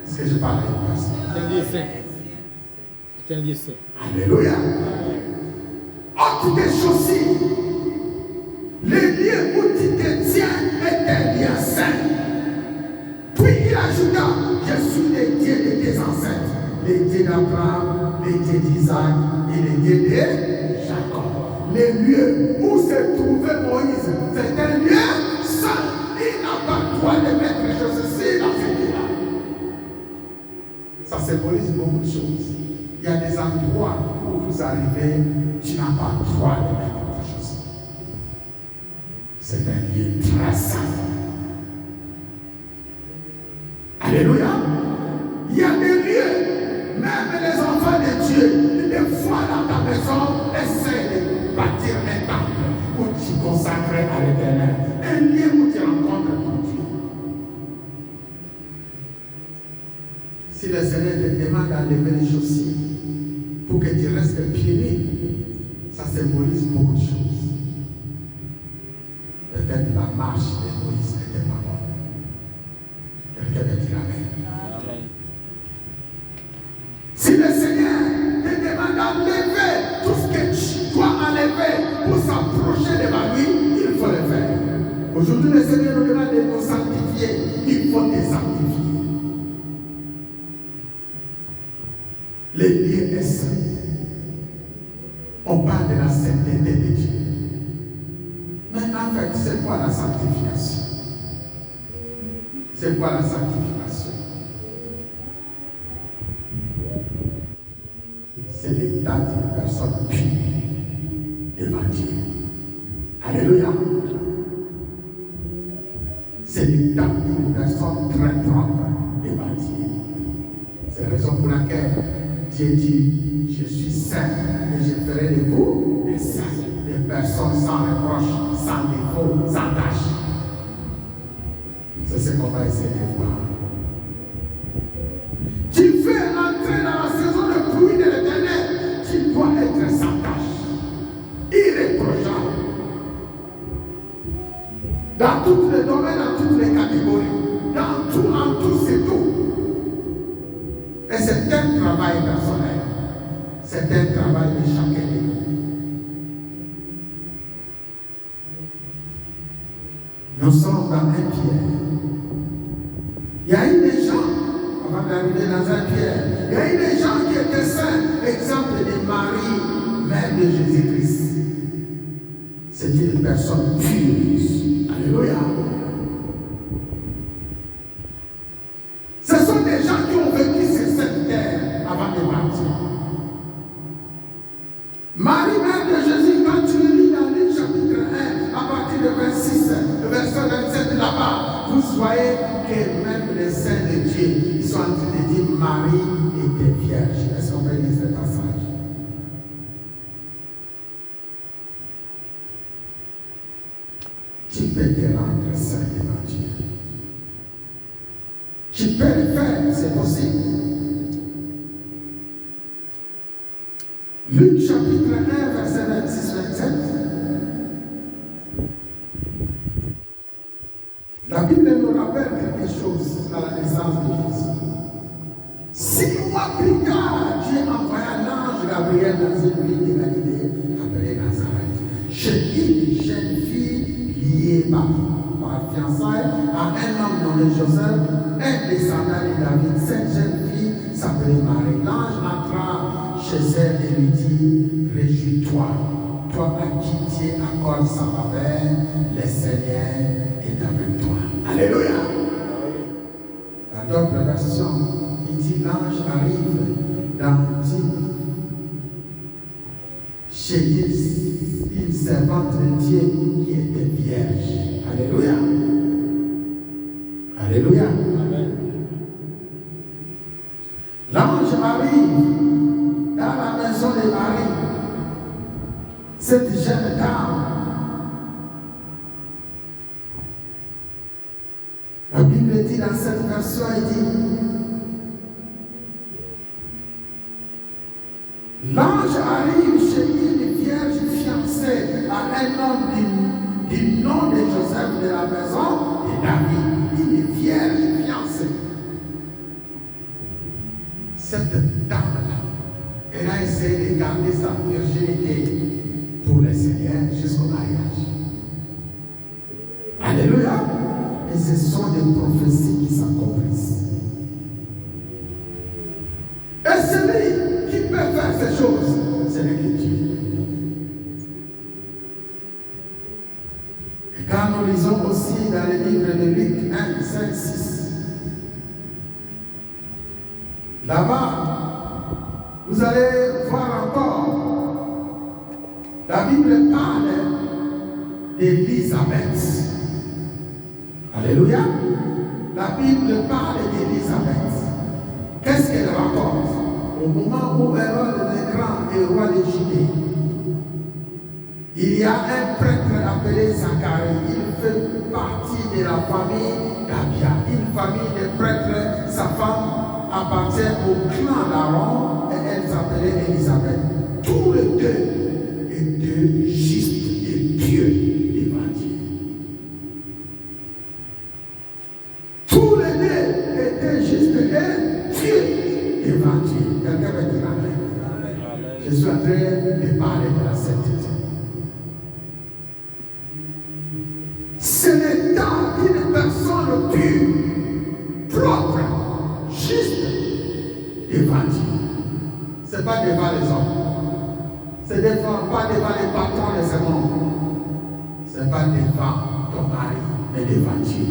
Est-ce que je parle à une personne? C'est un lieu saint. C'est un lieu saint. Alléluia. Ôte tes chaussures. Le lieu où tu te tiens est un ajouta, je suis le Dieu de tes ancêtres, le Dieu d'Abraham, le Dieu d'Isaac et le Dieu de Jacob. Le lieu où se trouvait Moïse, c'est un lieu saint. Il n'a pas le droit de mettre les choses ici dans ce lieu-là. Ça symbolise beaucoup de choses. Il y a des endroits où vous arrivez, tu n'as pas le droit de mettre des choses. C'est un lieu très saint. Alléluia. Il y a des lieux, même les enfants de Dieu, des fois dans ta maison, essaie de bâtir un temple où tu consacres à l'Éternel. Un lieu où tu rencontres ton Dieu. Si le Seigneur te demande d'enlever les chaussures pour que tu restes pieds nus, ça symbolise beaucoup de choses. Peut-être la marche de Moïse n'était pas bonne. Quelqu'un veut dire Amen. Amen. Si le Seigneur te demande d'enlever tout ce que tu dois enlever pour s'approcher de ma vie, il faut le faire. Aujourd'hui, le Seigneur nous demande de nous sanctifier. Il faut te sanctifier. Le lieu est saint. On parle de la sainteté de Dieu. Mais en fait, c'est quoi la sanctification? C'est quoi la sanctification? C'est l'état d'une personne pure devant Dieu. Alléluia. C'est l'état d'une personne très propre devant Dieu. C'est la raison pour laquelle Dieu dit, je suis saint et je ferai de vous des saints, des personnes sans reproche, sans défaut, sans tâche. C'est ce qu'on va essayer de voir. Tu veux entrer dans la saison de pluie de l'Éternel, tu dois être sans tâche, irréprochable. Dans tous les domaines, dans toutes les catégories, dans tout, en tout, c'est tout. Et c'est un travail personnel. C'est un travail de chacun de nous. Nous sommes dans un Pierre. Il y a eu des gens, avant d'arriver dans un Pierre, il y a eu des gens qui étaient saints. Exemple de Marie, mère de Jésus-Christ. C'était une personne pure. Alléluia. Ce sont des gens qui ont vécu sur cette terre avant de partir. Marie, mère de Jésus, quand tu lis dans Luc chapitre 1, à partir de 26, verset 27 là-bas, vous voyez que même les saints de Dieu, ils sont en train de dire Marie était vierge. Est-ce qu'on peut lire ce passage? Tu peux te rendre saint devant Dieu. Tu peux le faire, c'est possible. Luc chapitre 1, verset 26-27. La Bible nous rappelle quelque chose à la naissance de Jésus. 6 mois plus tard, Dieu envoya l'ange Gabriel dans une ville de Galilée appelée Nazareth, chez une jeune fille liée par fiançailles à un homme nommé Joseph, un descendant de David. Cette jeune fille s'appelait Marie. L'ange entra chez elle et lui dit, réjouis-toi, toi à qui Dieu accorde sa faveur, le Seigneur est avec toi. Alléluia. Dans d'autres versions, il dit, l'ange arrive dans chez une servante de Dieu qui était vierge. Alléluia. Alléluia. Amen. L'ange arrive dans la maison de Marie. Cette jeune dame. La Bible dit dans cette version, il dit, l'ange arrive chez une vierge fiancée à un homme du nom de Joseph de la maison de David. Une vierge fiancée. Cette dame-là, elle a essayé de garder sa virginité pour le Seigneur jusqu'au mariage. Alléluia. Et ce sont des prophéties qui s'accomplissent. chose, ce n'est que Dieu. Et quand nous lisons aussi dans le livre de Luc 1, 5, 6, là-bas, vous allez voir encore, la Bible parle d'Élisabeth. Alléluia. La Bible parle d'Élisabeth. Qu'est-ce qu'elle rapporte? Au moment où Hérode le Grand est roi de Judée, il y a un prêtre appelé Zacharie. Il fait partie de la famille d'Abia, une famille de prêtres. Sa femme appartient au clan d'Aaron et elle s'appelait Élisabeth. Tous les deux étaient justes et pieux devant Dieu. Tous les deux étaient justes et pieux devant Dieu. Quelqu'un va dire Amen. Je suis en train de parler de la sainteté. Ce n'est pas une personne pure, propre, juste devant Dieu. Ce n'est pas devant les hommes. Ce n'est pas devant les patrons de ce monde. Ce n'est pas devant ton mari, mais devant Dieu.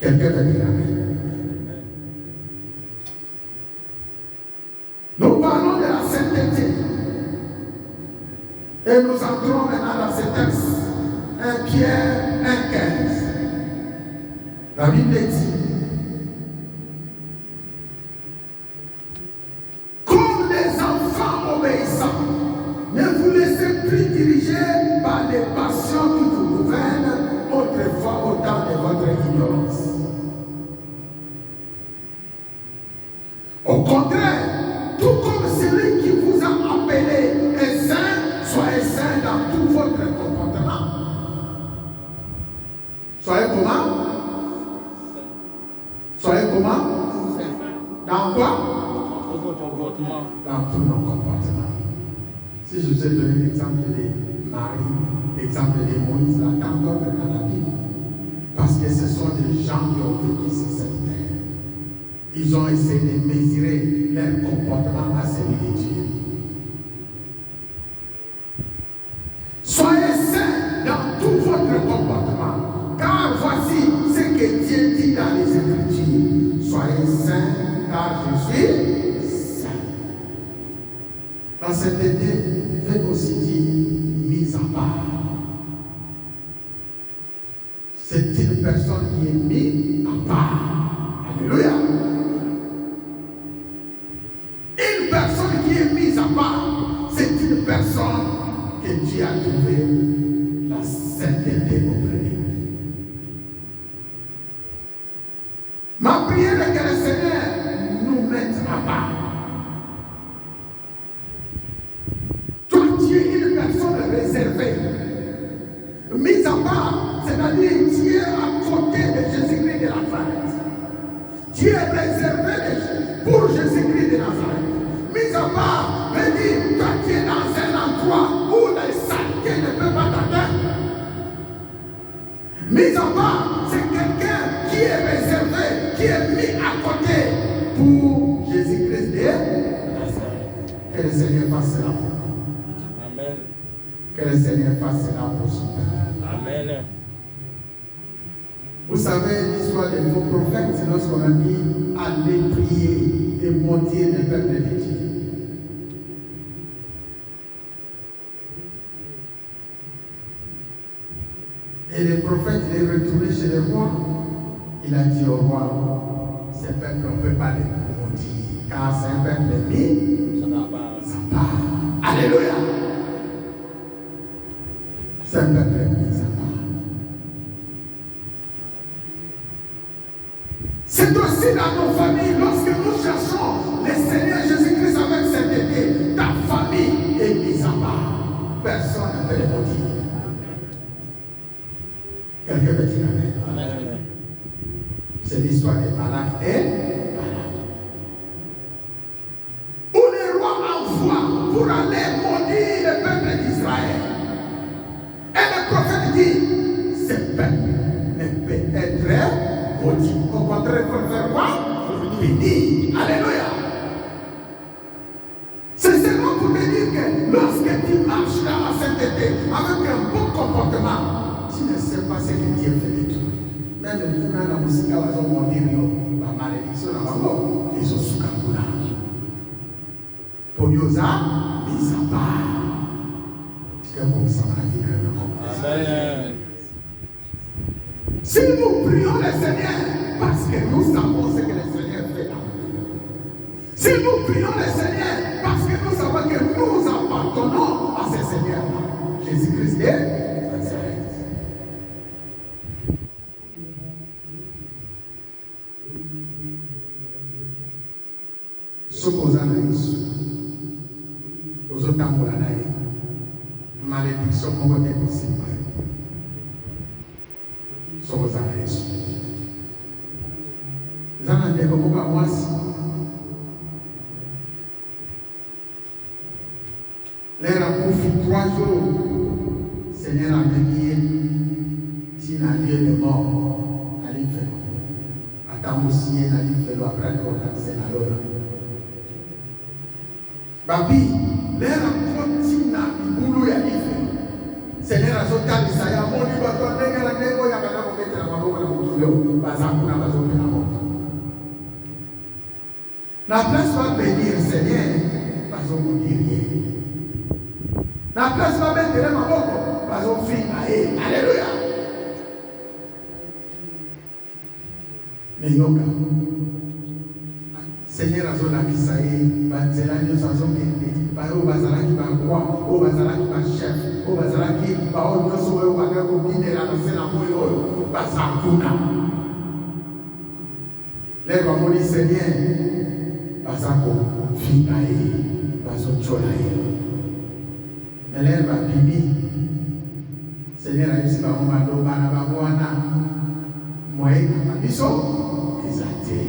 Quelqu'un peut dire Amen. Nous parlons de la sainteté. Et nous entrons maintenant dans ce texte. 1 Pierre 1,15. La Bible dit: comme des enfants obéissants, ne vous laissez plus diriger par les passions qui vous gouvernent autrefois au temps de votre ignorance. Au contraire, tout comme celui qui vous a appelé est saint, soyez saint dans tout votre comportement. Soyez comment? Soyez comment? Dans quoi? Dans tous nos comportements. Si je vous ai donné l'exemple de Marie, l'exemple de Moïse, là, tant d'autres dans la Bible, parce que ce sont des gens qui ont vécu sur cette terre. Ils ont essayé de mesurer leur comportement à celui de Dieu. Soyez saints dans tout votre comportement, car voici ce que Dieu dit dans les Écritures. Soyez saints, car je suis saint. Dans cet été, veut aussi dire mise à part. C'est une personne qui est mise à part. Alléluia. Une personne qui est mise à part, c'est une personne que Dieu a trouvé la sainteté auprès de lui. Ma prière est que le Seigneur nous mette à part. Toi, tu es une personne réservée. Mise à part, c'est-à-dire tu es à côté de Jésus-Christ de Nazareth. Tu es réservé pour Jésus-Christ de Nazareth. Mise à part, veut dire, toi tu es dans un endroit où les saletés ne peuvent pas t'atteindre. Mise à part, c'est quelqu'un qui est réservé, qui est mis à côté pour Jésus-Christ de Nazareth. Que le Seigneur fasse cela pour nous. Amen. Que le Seigneur fasse cela pour son peuple. Amen. Vous savez l'histoire des faux prophètes, lorsqu'on a dit allez prier et maudire le peuple de Dieu. Et le prophète est retourné chez le roi. Il a dit au roi, ce peuple on ne peut pas les maudire, car c'est un peuple mis à part. Alléluia. C'est un peuple mis à part. C'est aussi dans nos familles, lorsque nous cherchons le Seigneur Jésus-Christ avec cet été, ta famille est mise à part. Personne ne peut le maudire. Quelqu'un peut dire Amen. Amen. C'est l'histoire de Balak et Balaam. Où le roi envoie pour aller maudire le peuple d'Israël. Et le prophète dit, ce peuple ne peut être maudit. Au contraire, il faut faire quoi? Bénir. Alléluia. lorsque tu marches dans la sainteté avec un bon comportement, tu ne sais pas ce que Dieu fait de toi. Même le coup dans la musique, la malédiction, la mort, ils ont sous Kakuna. Pour Yosa, mis à part. C'est comme ça, la vie de Amen. Si nous prions le Seigneur, parce que nous savons ce que le Seigneur fait dans notre vie. Si nous prions le Seigneur, parce que nous savons que nous appartenons à ce Seigneur-là, Jésus-Christ de Nazareth. Sokoza na Yesu, ozotambola na ye, malédiction moko te kosimba yo. Sokoza na Yesu. Eza na ndeko moko ya mwasi. L'air a confié 3 jours. Seigneur a béni Tina lieu de mort. Ali Felo. Attends aussi, Ali Felo après qu'on a Sénalora. Babi, l'air a continué à boulot et Ali Felo. Seigneur a sauté à l'Issaïa. Mon livre a donné à la négo, il y a maintenant qu'on mette la main au boulot. Bazakuna, bazokuna la montre. La place va bénir, Seigneur. Bazokuna rien. La place va mettre les mains au Alléluia. Mais yoka. Seigneur a zona kisaye, banzelani sazongende, bao bazalaki ba roi, o bazalaki ba chef, o bazalaki ba onyoso oyo bakako binela na sena moyo oyo, bazakuna. Les bamoni Seigneur, bazako fingaye, bazocholaye. Mais l'air va bimi. Seigneur a dit, Bamado, Banabawana, Moïse, Abisso, Isate.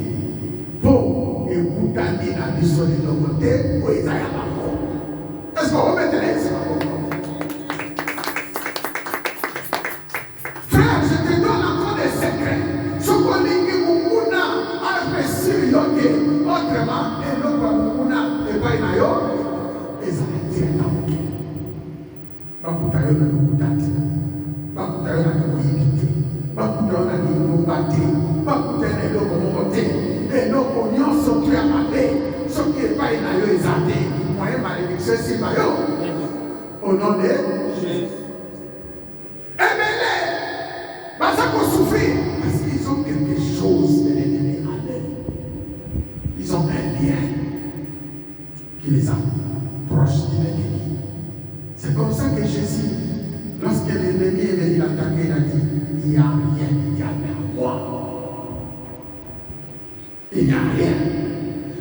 Pour écouter Abisso de nos côtés, ou Isaiah Bambo. Est-ce qu'on va mettre les frère, je te donne encore des secrets. Ce qu'on dit que Moumouna a reçu Yoke, autrement, et non pas Moumouna, et pas Inayo, Isaiah Bambo. Bakutayo na lukutati, bakutayo na kuhibiti, bakutayo na kinumbati, bakutayo na loko mokote, eloko nyonso tu ya mabe, soki epai na yo ezate, moyen malédiction simba yo, au nom de Jésus. Emele, bazako souffrir, parce qu'ils ont quelque chose de l'ennemi en eux. Ils ont un lien qui les approche de l'ennemi. C'est comme ça que Jésus, lorsque l'ennemi est venu l'attaquer, il a dit, il n'y a rien qui a à moi. Il n'y a rien.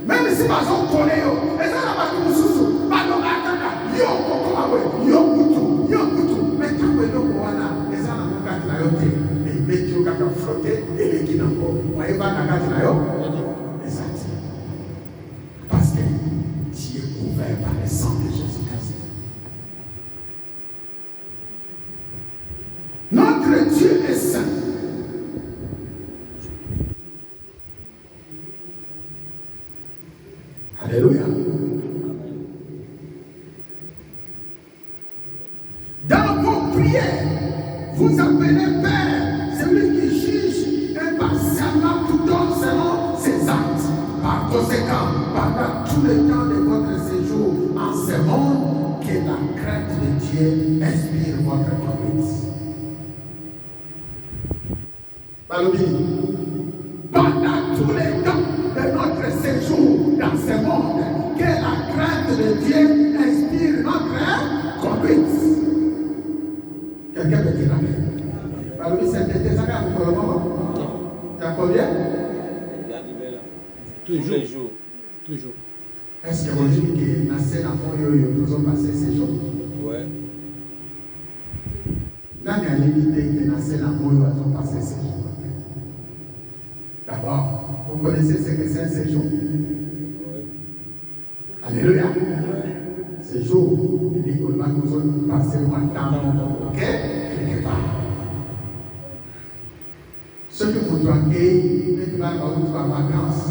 Même si par exemple, on connaît, et ça n'a pas tout sous, pas de l'attaque, yo kutu, mais quand on est là, et ça n'a pas de la yote, et met yo kaka flotter, et les qui n'ont pas, on est pas dans la exact. Parce que tu es couvert par le sang de Jésus-Christ. Notre Dieu est saint. Alléluia. Dans vos prières, vous appelez Père, celui qui juge impartialement tout homme selon ses actes. Par conséquent, pendant tout le temps de votre séjour en ce monde, que la crainte de Dieu inspire votre conduite. Pendant tous les temps de notre séjour dans ce monde, que la crainte de Dieu inspire notre conduite. Quelqu'un peut dire amen. Il y a combien? Toujours. Est-ce que vous dites que dans ce moment, nous avons passé ces jours? Oui. Nani a limité que dans ce moment, nous avons passé ces jours? D'abord, vous connaissez ce que c'est ces jours? Oui. Alléluia. Oui. Ces jours, il dit que nous avons passé moins de temps quelque part. Ce que vous doivez, vous avez vacances.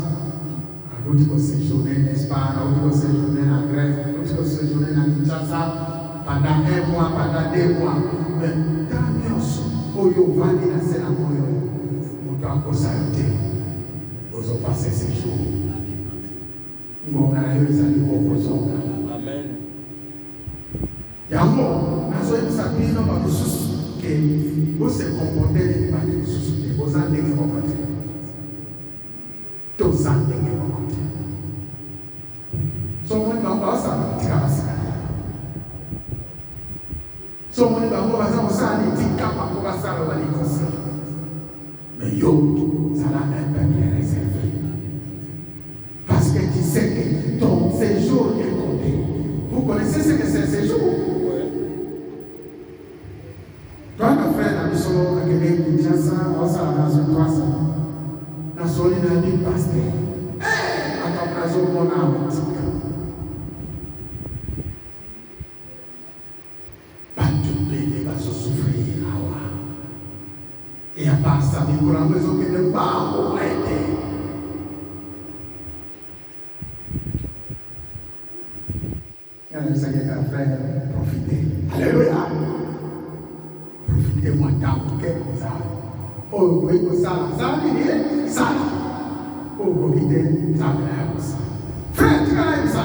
Nous devons séjourner en Espagne, nous devons séjourner en Grèce, nous devons séjourner en Kinshasa pendant 1 mois, pendant 2 mois. Mais dans le temps, vandi na sena moyo, nous devons s'arrêter. Nous devons passer ces jours. Nous devons Amen. Yango, nazo yebisabino bakususu ke bose comporter batu kususu ke boza ndenge moko te. Toza ndenge moko te. So moni bango basala tika basala. So moni bango basala basala tika bango basala bali kosa. Mais yo, ça a un peuple réservé. Parce que tu sais que ton séjour est compté. Vous connaissez ce que c'est un séjour? Toi, mon frère, la mission à Québec, Kinshasa, on s'en a sur 300. La solide a dit pasteur. À ta place, on a un petit cas. Pas tout pays va se souffrir. Et à part ça, il y a une maison qui n'est pas au été. Il y a un frère, profitez. Alléluia. Profitez-moi tant que vous avez. Oh, oui, vous savez, ça veut ça. Oh, profitez, ça veut dire ça. Frère, tu as dit ça,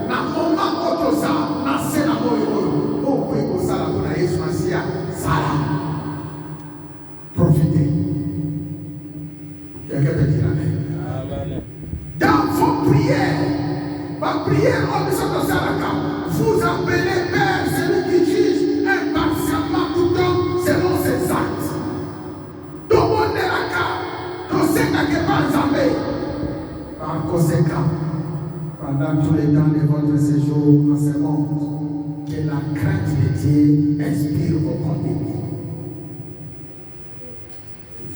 na moment auto ça, na sena moyo. Oh, oui, vous savez, vous avez choisi ça. Profitez. Quelqu'un peut dire amen. Dans vos prières, ma prière, vous appelez Père, celui qui juge impartialement tout homme selon ses actes. Demandez la carte, dans ce cas que pas jamais. Par conséquent, pendant tous les temps de votre séjour dans ce monde, que la crainte de Dieu inspire vos conduites.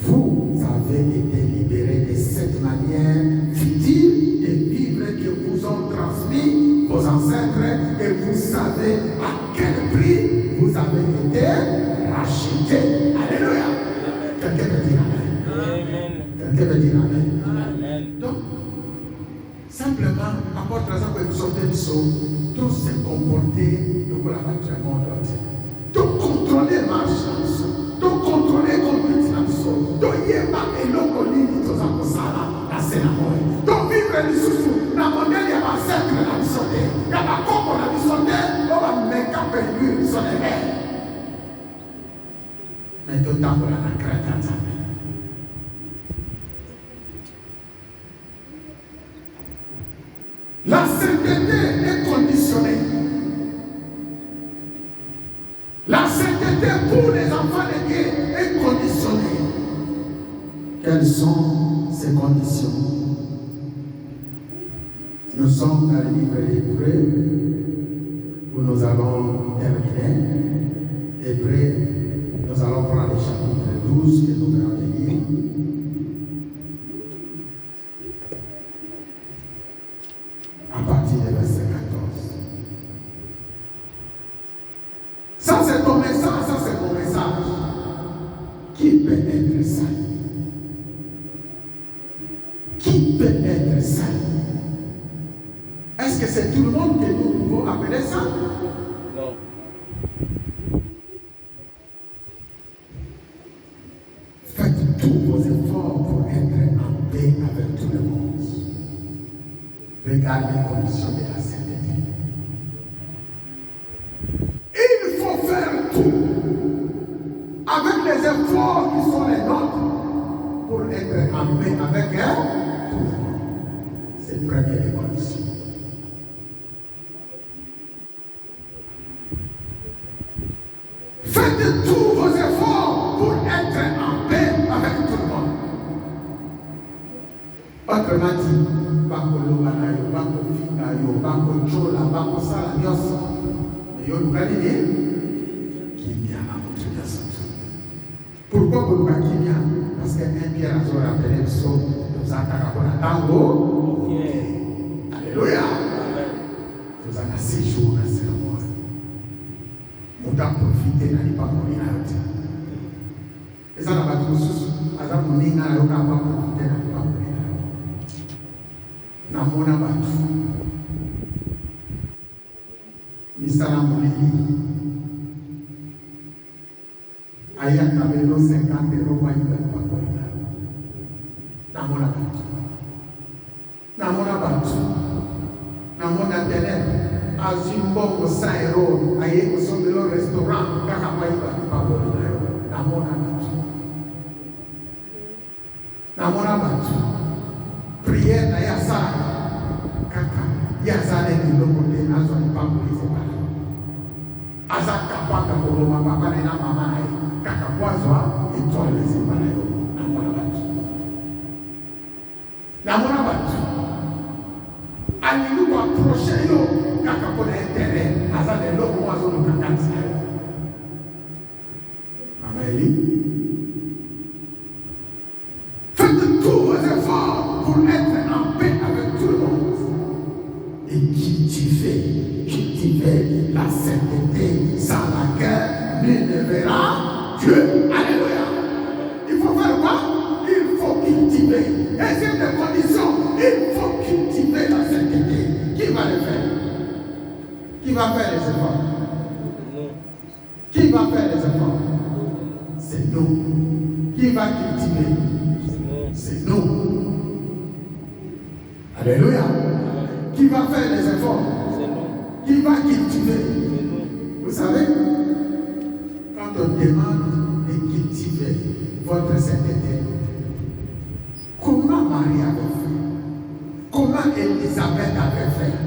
Vous avez été libérés de cette manière futile de vivre que vous ont transmis vos ancêtres et vous savez à quel prix vous avez été rachetés. Alléluia. Quelqu'un peut dire amen. Quelqu'un peut dire amen. Donc, simplement, apporte la que vous sortez du saut, tout se comporter de la votre monde. Tout contrôler marche dans le saut. Donc contrôler conduite dans le sol. Donc il y a pas de l'eau qui est dans la scène. Donc vivre les sous dans le modèle, il y a pas de cercle dans le sol. Il y a pas de coco dans le sol. On va mettre un peu de l'huile sur les verres. Mais tout le temps, on a la crainte à ça. La sainteté est conditionnée. La sainteté pour les enfants de Dieu est conditionnée. Quelles sont ces conditions? Nous sommes dans le livre d'Hébreux où nous allons terminer. Hébreux, nous allons prendre le chapitre 12 que nous venons de lire. À partir du verset 14. Ça c'est ton message, ça c'est mon message. Qui peut être saint? Qui peut être saint? Est-ce que c'est tout le monde que nous pouvons appeler saint? Non. Faites tous vos efforts pour être en paix avec tout le monde. Regardez les conditions de la sainteté. Il faut faire tout avec les efforts qui sont les nôtres pour être en paix avec tout le monde. C'est la première des conditions. Faites tous vos efforts pour être en paix avec tout le monde. Autrement dit, bako lobanayo, bako fingayo, bako chola, bako sala nyoso. Mais yo lukani ni kimia na mutu nyoso. Pourquoi vous lukani kimia? Parce que un Pierre a toujours appelé le saut, nous attaquons pour la tango. Alléluia. Nous avons 6 jours dans ce monde. Nous avons profité de la parole. Et ça n'a pas tout sous. Nous avons profité de la parole. Na namona batu misala molili ayaka belo 50 € kwa ibe pakolina namona batu namona telele azimbongo 100 € aye kosombelo restaurant kaka kwa ibe pakolina namona batu prière na ya sala kaka ya zale ni lokote nazo ni pakolise bana azaka paka koloma papa na mama na ye kaka kwazwa étoile zibana yo namona batu alilu approcher yo kaka pona intérêt azale loko wazo no kakati na yo mama Eli faites tous vos efforts pour être en paix avec tout le monde et cultiver la sainteté sans laquelle nul ne verra Dieu. Alléluia. Il faut faire quoi? Il faut cultiver. Deuxième des conditions, il faut cultiver la sainteté. Qui va le faire? Qui va faire les efforts? Qui va faire les efforts? C'est nous. Qui va cultiver? C'est nous. Alléluia. Qui va faire les efforts? Qui va cultiver? Vous savez, quand on demande de cultiver votre sainteté, comment Marie avait fait? Comment Élisabeth avait fait?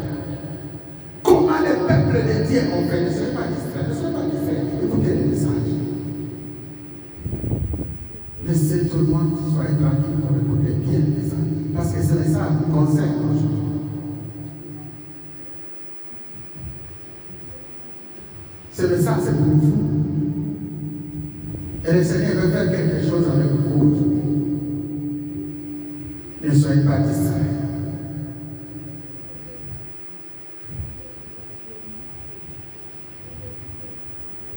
Comment les peuples de Dieu ont fait? Ne soyez pas distraits, écoutez le message. Laissez tout le monde soit tranquille pour écouter bien le message. Parce que ce message vous concerne aujourd'hui. Ce message c'est pour vous. Et le Seigneur veut faire quelque chose avec vous aujourd'hui. Ne soyez pas distraits.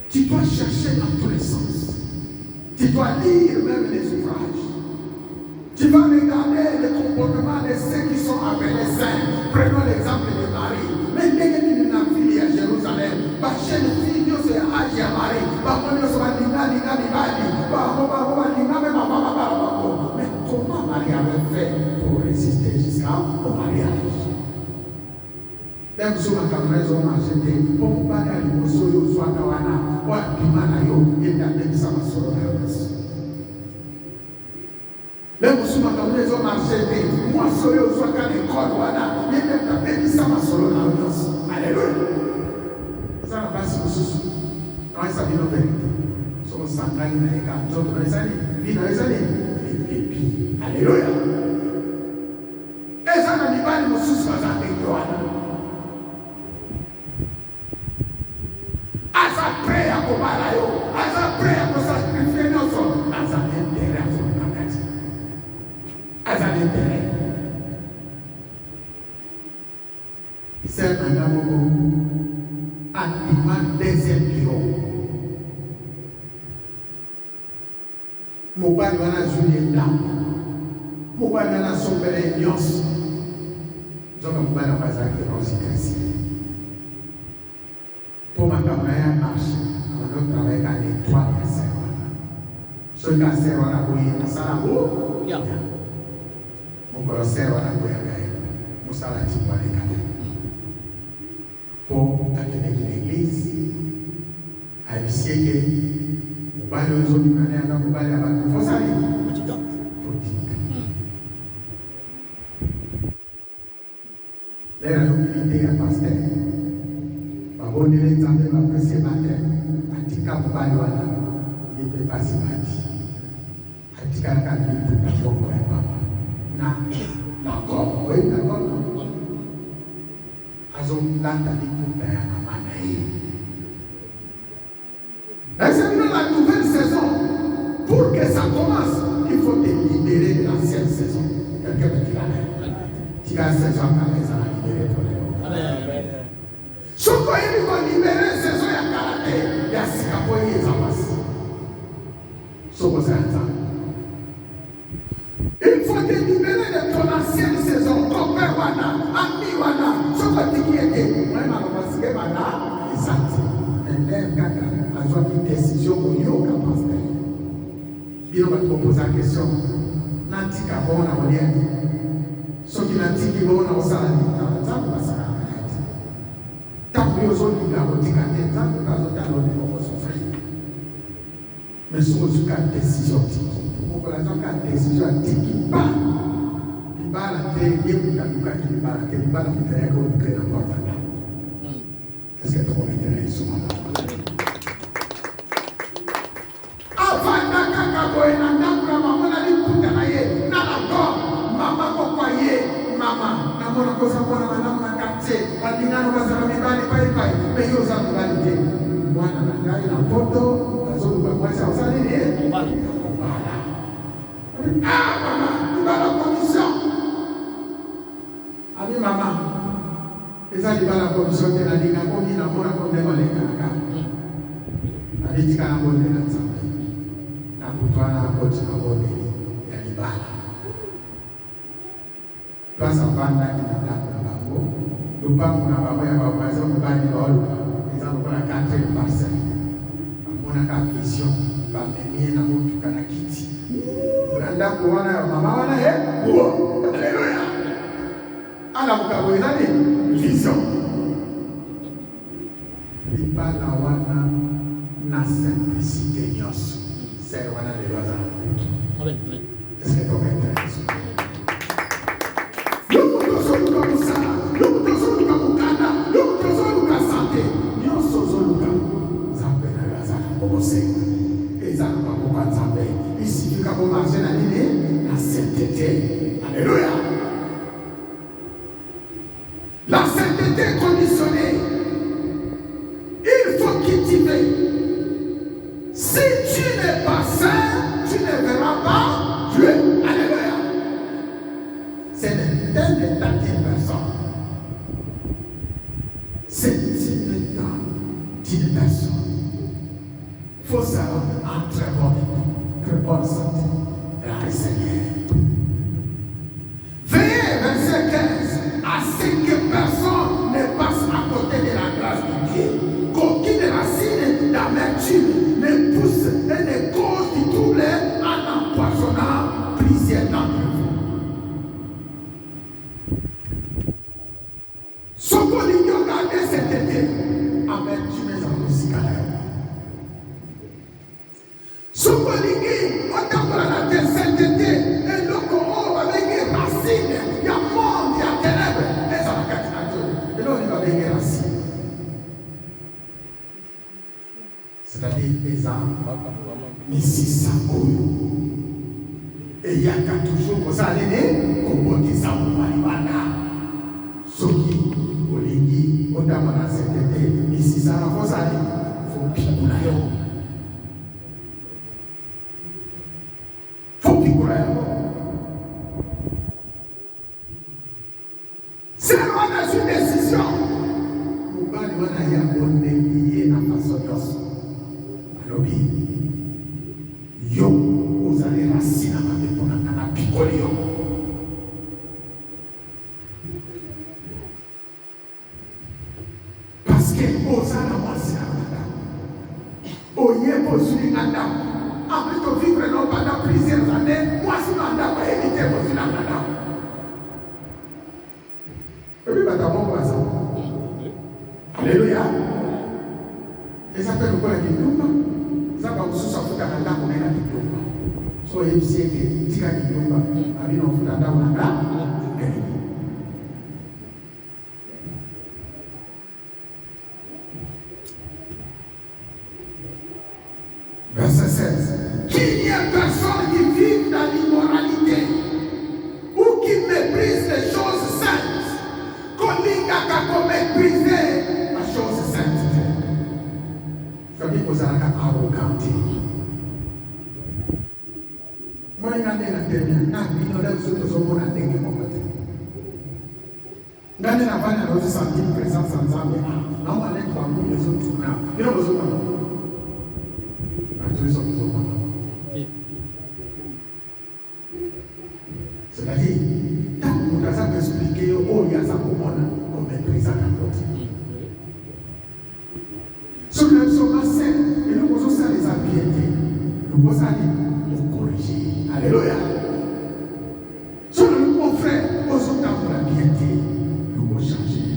Tu dois chercher dans tous les sens. Tu dois lire même les ouvrages. Tu vas regarder le comportement de ceux qui sont appelés saints. Prenons l'exemple de Marie. Mais dès que tu n'as fini à Jérusalem, ma chaîne fille, Dieu se agi à Marie. Mais comment Marie avait fait pour résister jusqu'au mariage? Même si on a marché, pour parler à l'émotion, il faut que même si on a marché, moi, soyez au soir quand l'école, voilà, il y a même la bébé, ça m'a solo dans l'audience. Alléluia. Ça n'a pas si vous souciez. Non, ça vient en vérité. Son sanguin, il y a d'autres années, il y a des années, et puis, alléluia. Et ça n'a pas de soucis, ça n'a pas de asa prayer ko balayo, asa prayer ko sacrifice noso, asa intérêt à son kakati. Asa intérêt. C'est un amour animal deuxième bureau. Mobile wana Julien Dam. Mobile wana sombele Nyos. Zoka mobile wana zaki rosi kasi. Pour ma caméra marche, on doit travailler à l'étoile et à Serwana. Ce qu'à Serwana, vous voyez, ça là, mon colo Serwana, vous voyez, mon salati pour les cadres. Pour accueillir l'église, à l'issue, vous parlez aux autres manières, vous parlez à votre faut salir. Faut dire. Les humilité à pasteur. On est l'examen de ma matin. Atika Moubaïwana, il était pas si mal. Atika Kali, tout à fait, d'accord, oui, d'accord. Azom Lanta dit tout à Amanaï. C'est la nouvelle saison. Pour que ça commence, il faut te libérer de l'ancienne saison. Quelqu'un me dit la même. Tu as 16 ans, tu as libéré ton héros. Amen. Soko hivi kwa libere saison ya karate ya sikapo hii za basi. Soko sasa. Il faut te libérer de ton ancienne saison. Kopé wana. Bien, on va te poser la question. Nantika bon na moniani. Ce qui nantiki bon na osalani. Tanzango basala na ete. Tango yozo liga botika te tango kazo talo ni ko souffrir. Mais sur une décision tiki. Pour la décision tiki pas. Libala te yemuka duka ki libala te libala mitaya ko duka na porta. Est-ce que tu connais ça? Avant kaka boy na ndakura mama na liputa na ye na go mama ko kwa ye mama na mona ko sa mona na mona kate badingano bazama mibali pai pe yo za mibali te mwana na ngai na poto azolu kwa mwasa usali ni mama ibala commission ami mama eza libala commission te na linga ko mina mona ko ndema le kaka ali tika na bonde na tsama kutwana koti mabonde ya libala. Place avanda kina ndako na bango. Lupango na bango ya bavazi mbani ba oluka. Ezalo kwa 4 parcelle. Amona ka vision ba memie na mutu kana kiti. Unda kuona ya mama wana Haleluya. Ala mkabo nani? Vision. Libala wana na simplicité nyoso. C'est wana de bazar. Amen. Est-ce que tu m'intéresses? Luka musala, luka mukanda, luka santé. Nyoso luka. Zambe na bazar bobosenga. Ezana kwa Zambe. Ici tu ka marcher na nini? La sainteté. Alléluia. La sainteté conditionnée. Il faut cultiver. Si tu n'es pas saint, tu ne verras pas Dieu. Alléluia. C'est un état d'une personne. C'est un état d'une personne. Il faut savoir en très bonne santé. Le Seigneur. Veillez, verset 15, à ce que personne ne passe à côté de la grâce de Dieu. Qu'aucune racine d'amertume ne pousse et ne cause du trouble en empoisonnant plusieurs d'entre vous. Ce qu'on dit regardez cet été, amertume est en musique. Ce qu'on dit, on t'a parlé de cet été, et donc on va avec les racines, il y a monde, il y a ténèbres, et ça va casser à Dieu. Et là on va avec les racines. C'est-à-dire les âmes, les six et il y a toujours comme ça, comme des âmes malibana. Soki, Olingi, Odamana, c'était les six âmes, il faut picoler. Faut picoler. C'est une décision. Nous allons y abonner la façon de yo ozali racine na mabeto na kana pikoli yo parce que ozala mwasi na nanda oye bozuli na ndako après de vivre non pendant plusieurs années mwasi na ndako éviter bozuli na nanda ebi batabongo baza Alléluia. Et ça peut nous connaître une lumba. Ça va vous souffrir dans la ndako na lumba. So yebisieke tika ni lumba abino futa ndako na ndako. Verset 16. Qu'il n'y ait personne qui vive dans l'immoralité ou qui méprise les choses saintes. Qu'on n'a qu'à mépriser la chose sainte. C'est-à-dire que vous avez arroganté. Moi, je suis c'est-à-dire, tant que nous avons expliqué, oh, il y a ça pour moi, on méprise à l'autre. Ce que nous sommes saints, et nous posons ça les impiétés. Nous posons ça les Alléluia. Sur le mon frère, aux autres pour la piété, nous allons changer.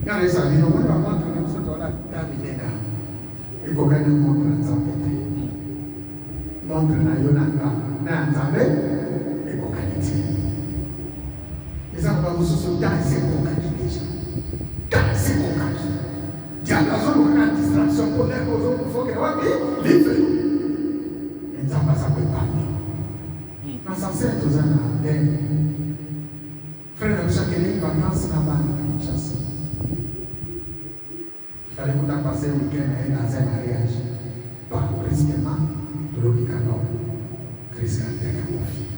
Quand les amis, nous allons montrer que nous sommes là, terminé là. Et qu'on gagne montre ensemble. Montre na yonanga, na ensemble, et qu'on gagne. Les enfants, nous sommes dans ces cocages déjà. Dans ces cocages. Diable a une distraction pour les autres, il faut que nous vivons. Les enfants, ça peut pas. Dans sa scène, nous allons frère, chaque année, vacances là-bas, à Kinshasa. Il fallait qu'on ait passé le week-end dans un mariage. Pas brusquement, de l'Okikano. Christ a été à mon fils.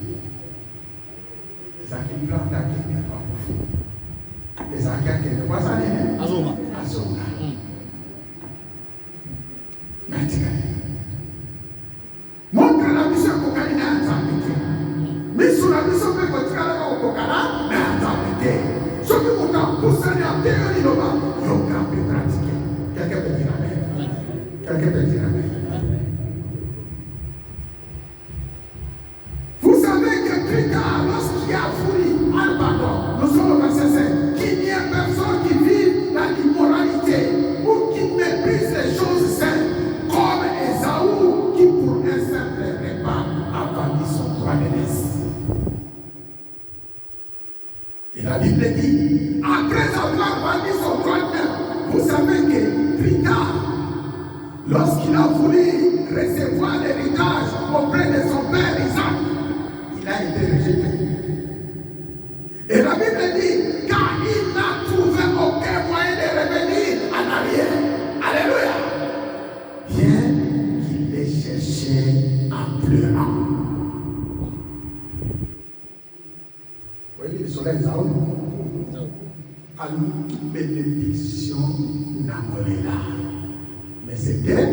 Les acquis plans d'acquis n'est pas mon fils. Les acquis n'est pas ça, Azonga. Azonga. Maintenant, montre la mission pour gagner un temps. Mais sur la mission pour gagner un temps, mais un temps. Ce qui vous a poussé à terre, il va pratiquer. Quelqu'un peut dire amen. Quelqu'un peut dire amen. Vous savez que plus tard, lorsqu'il a voulu Albano, nous sommes au verset 5, qu'il n'y ait personne qui vive dans l'immoralité ou qui méprise les choses saintes, comme Esaü qui pour un simple repas a vendu son droit d'aînesse. Et la Bible dit, après avoir vendu son droit d'aînesse, vous savez que plus tard, lorsqu'il a voulu recevoir l'héritage auprès de son père Isaac, il a été rejeté. Et la Bible dit, car il n'a trouvé aucun moyen de revenir en arrière. Alléluia. Bien qu'il l'ait cherché en pleurant. Vous voyez le soleil, ça va? À une bénédiction Nakolela. Mais c'était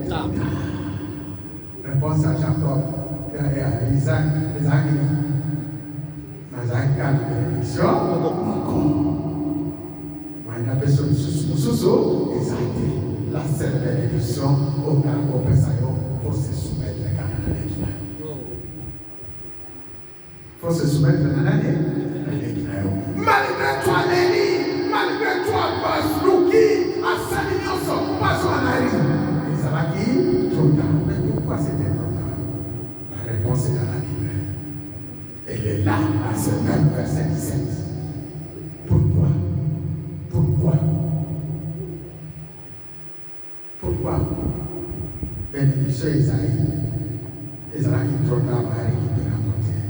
tard. Réponse à Jacob et à Isaac. Isaac a la bénédiction. Moi, il a besoin de sous-sous. Isaac. La seule bénédiction au Garago Pesayo, il faut se soumettre à Canada. Il faut se soumettre à Canada. Malgré toi, Nelly, malgré toi, Baslouki, Assalinioso, Bazoanari. Et ça va qui? Trop tard. Mais pourquoi c'était trop tard? La réponse est dans la Bible. Elle est là, à ce même verset 17. Pourquoi? Pourquoi? Pourquoi? Bénédiction Isaïe. Isaïe qui trop tard va récupérer la montée.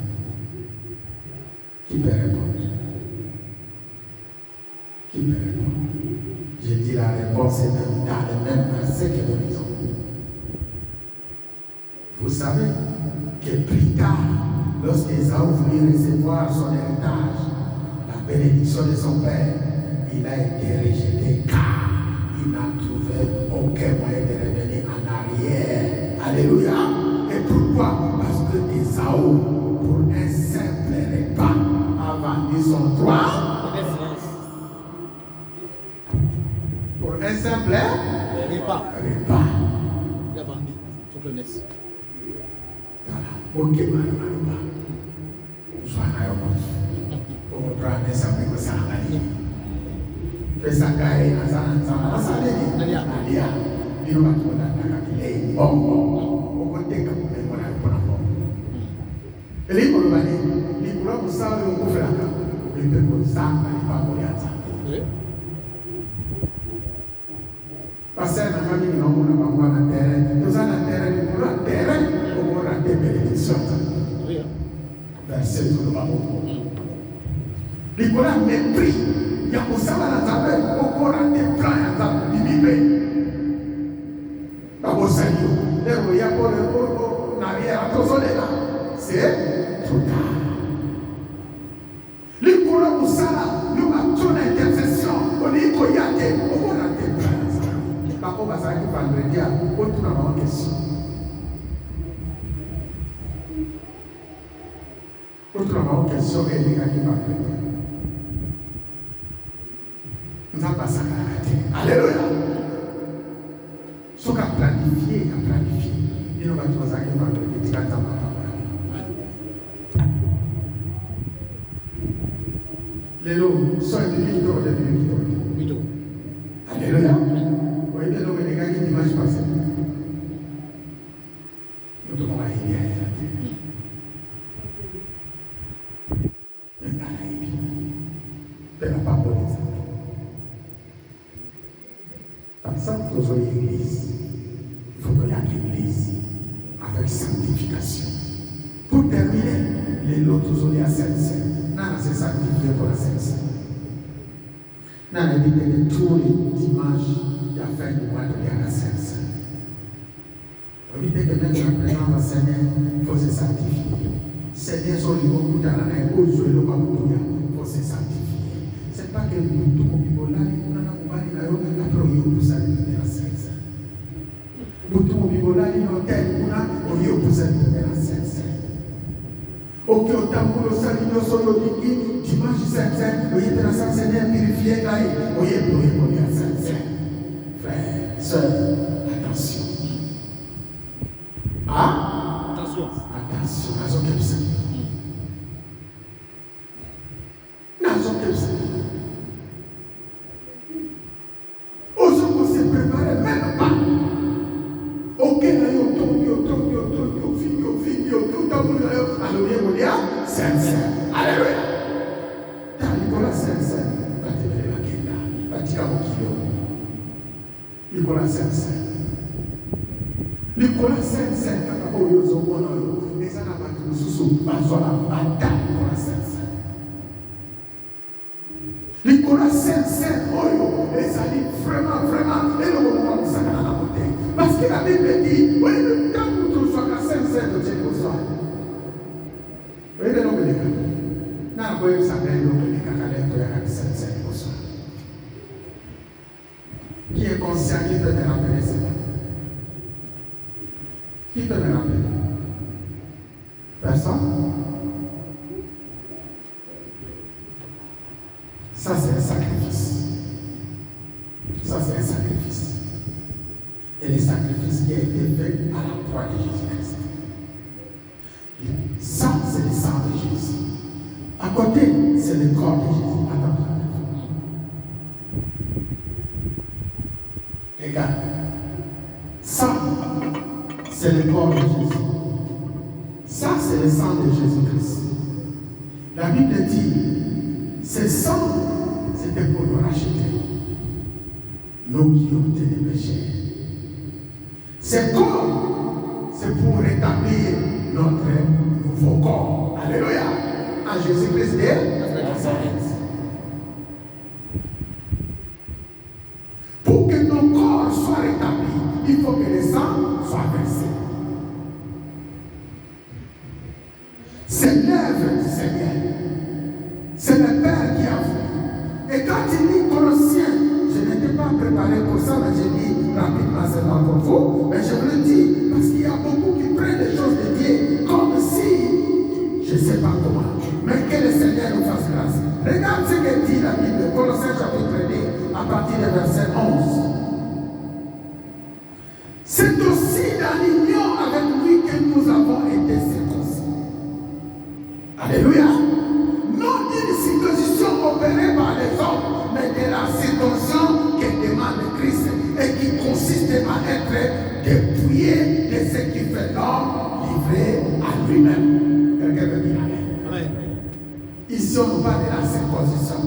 Qui peut répondre? Qui peut répondre? Je dis la réponse est même dans le même verset que nous lisons. Vous savez que plus tard, lorsqu'Ésaü voulait recevoir son héritage, la bénédiction de son père, il a été rejeté car il n'a trouvé aucun moyen de revenir en arrière. Alléluia. Et pourquoi? Parce que Ésaü, pour un simple repas, a vendu son droit. Pour un simple repas. Il a vendu son jeunesse. Voilà. Ok, Malouba. Sois là, on prend les sables que ça a gagné. Les sacailles, les sacailles, Nadia. Il va tout dans la capille. Bon. Au côté que vous mettez là pour la mort. Et les Colombiens, les couleurs vous savez au coup de la carte. Les peuples savent, ils ne pas mourir à ça. Parce que la famille n'a pas de terrain. Nous avons un terrain pour la terre, pour la bénédiction. Verset sur le bas. Les couleurs mépris. Il y a pour ça dans la table, au cours des plans à table, du bibé. D'abord, Seigneur, il y a pour le navire à tous les là. C'est trop tard. Les couleurs pour ça, nous avons toute l'intercession. On dit qu'il y a des plans à table. Par contre, ça va être vendredi, on tourne à ma question. On tourne à ma question et les gars qui vendredi. Nous avons passé à la Alléluia. Ce qu'on a planifié, il n'y a pas de Lélo, soyez de victoire de victoire. Alléluia. Vous voyez les hommes et les gars qui dimanche passé. Nous devons aller à la terre. De la parole de Dieu. Par ça, nous avons l'église. Il faut qu'il y ait l'église avec sanctification. Pour terminer, les autres ont dit à Saint-Saint. Non, c'est sanctifié pour la Saint-Saint. Non, on dit que tous les dimanches, il y a fait du mois de la Saint-Saint. On dit que même la présence du Seigneur, il faut se sanctifier. Seigneur, son niveau pour ta l'année, il faut se sanctifier. C'est pas que nous tout le monde là, nous avons après on pour saluer la Saint-Saint. Nous tout le monde là, nous avons pour saluer la Saint-Saint. Ok, au temps où nous saluons son dimanche Saint-Saint, nous sommes dans la Saint-Seigneur purifié, nous sommes pour la Saint-Saint. Frères, sœurs, attention. Ah? Attention, attention, Alléluia. Nicolas Saint-Saint, Nicolas Saint-Saint, Nicolas Saint-Saint, Nicolas Saint-Saint, vraiment, et le moment où ça va la beauté. Parce que la Bible dit, oui, le temps où tu sois à Saint-Saint, tu es comme ça. Oui, le nom de l'État. Non, vous savez, le nom de l'État, Saint-Saint, comme ça. Qui est conscient qui peut me rappeler cela? Qui peut me rappeler? Personne? Ça, c'est un sacrifice. Ça, c'est un sacrifice. Et le sacrifice qui a été fait à la croix de Jésus-Christ. Ça, c'est le sang de Jésus. À côté, c'est le corps de Jésus. Attends. Regarde. Ça, c'est le corps de Jésus. Ça, c'est le sang de Jésus-Christ. La Bible dit, ce sang, c'était pour nous racheter. Nous qui ont été des péchés. Ce corps, c'est pour rétablir notre nouveau corps. Alléluia. En Jésus-Christ de Nazareth. Pour que nos corps soient rétablis, il faut que le sang soit versé. C'est l'œuvre du Seigneur. C'est le Père qui a voulu. Et quand il dit Colossiens, je n'étais pas préparé pour ça, mais j'ai dit rapidement seulement pour vous. Mais je vous le dis parce qu'il y a beaucoup qui prennent les choses de Dieu comme si, je ne sais pas comment, mais que le Seigneur nous fasse grâce. Regarde ce que dit la Bible, Colossiens chapitre 2, à partir du verset 11. C'est aussi dans l'union avec lui que nous avons été circoncis. Alléluia. Non d'une circoncision opérée par les hommes, mais de la circoncision que demande Christ et qui consiste à être dépouillé de ce qui fait l'homme livré à lui-même. Quelqu'un veut dire Amen. Amen. Ici, on parle de la circoncision.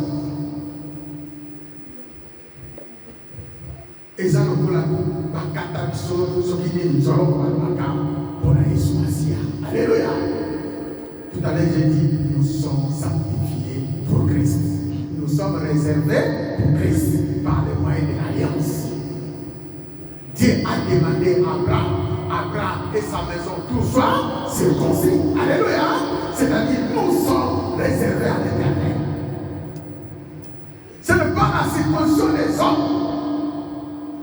Et ça, nous avons la catastrophe, ce qui dit, nous allons pour la Jésus. Alléluia. Tout à l'heure, j'ai dit, nous sommes sanctifiés pour Christ. Nous sommes réservés pour Christ par les moyens de l'alliance. Dieu a demandé à Abraham et sa maison, tout soit circoncis. Alléluia. C'est-à-dire, nous sommes réservés à l'Éternel. Ce n'est pas la circoncision des hommes,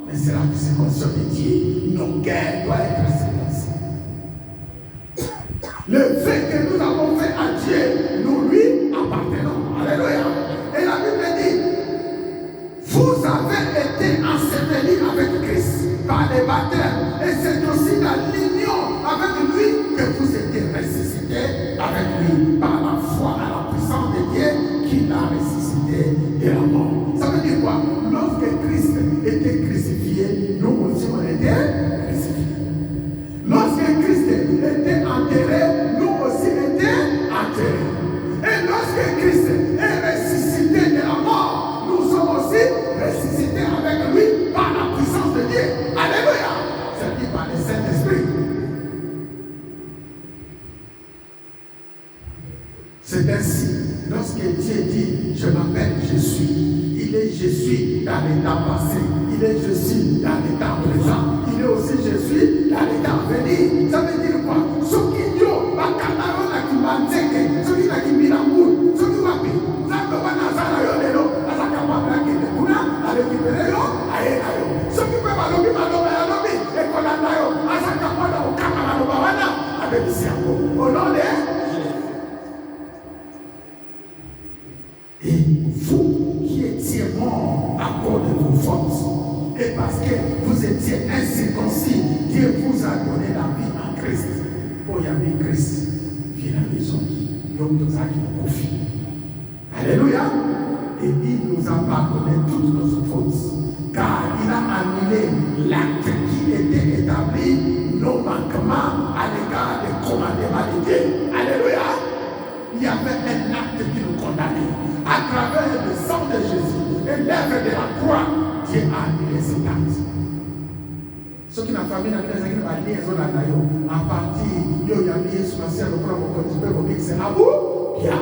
mais c'est la circoncision de Dieu. Nos guerres doivent être circoncis. Le fait que nous avons fait à Dieu, nous lui appartenons. Alléluia. Et la Bible dit, vous avez été ensevelis avec Christ par les baptêmes. Et c'est aussi dans l'union avec lui que vous êtes ressuscités avec lui par la foi à la puissance de Dieu qu'il a ressuscité de la mort. Ça veut dire quoi? Lorsque Christ était crucifié, nous aussi on était crucifiés. Lorsque Christ était enterré, nous aussi étions enterrés. Et lorsque Christ est ressuscité de la mort, nous sommes aussi ressuscités avec lui par la puissance de Dieu. Alléluia! C'est dit par le Saint-Esprit. C'est ainsi, lorsque Dieu dit, je m'appelle Jésus, il est Jésus dans l'état passé, il est Jésus dans l'état présent, il est aussi Jésus dans l'état à venir. Ça veut dire quoi? Ce qui yo, bakana na kimanzeke, ce qui na kimirambu, ce qui wapi, zamba wana zara yo lelo, azakama blake de kuna, récupérer yo, aena yo. Ce qui peut malobi maloba ya lobi, ekolanda yo, azakama na okama na loba wana, abebisi yango. Au nom de et vous qui étiez morts à cause de vos fautes, et parce que vous étiez incirconcis, Dieu vous a donné la vie en Christ. Pour y aller Christ, viens à la maison. Alléluia. Et il nous a pardonné toutes nos fautes, car il a annulé l'acte qui était établi, nos manquements à l'égard des commandements de Dieu. Alléluia. Il y avait un acte qui nous condamnait. À travers le sang de Jésus et l'œuvre de la croix, Dieu a annulé cet acte. Ce qui n'a pas mis la maison, à partir de c'est à vous, bien.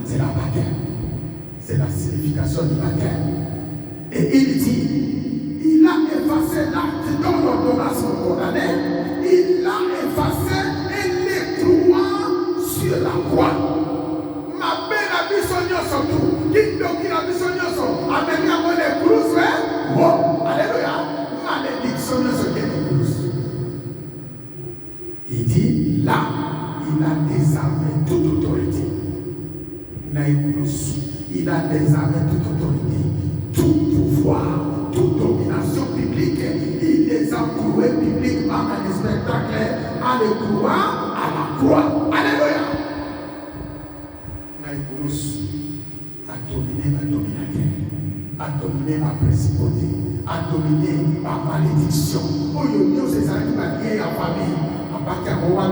C'est la baptême. C'est la signification du baptême. Et il dit, il a effacé l'acte dont l'ordonnance nous condamnait. Il l'a effacé et les croix sur la croix. Ma belle abissonio surtout, qui doit la abissonio amène à mon épouse, bon, alléluia, malédiction sur l'épouse. Il dit là, il a désarmé toute autorité. Il a désarmé toute autorité, tout pouvoir, toute domination publique. Il les a cloués publiquement dans les spectacles, en les clouant à la croix. Alléluia. A dominé ma dominateur, a dominé ma principauté, a dominé ma malédiction. Oh, yo, c'est ça qui m'a lié à famille. À partir de moi,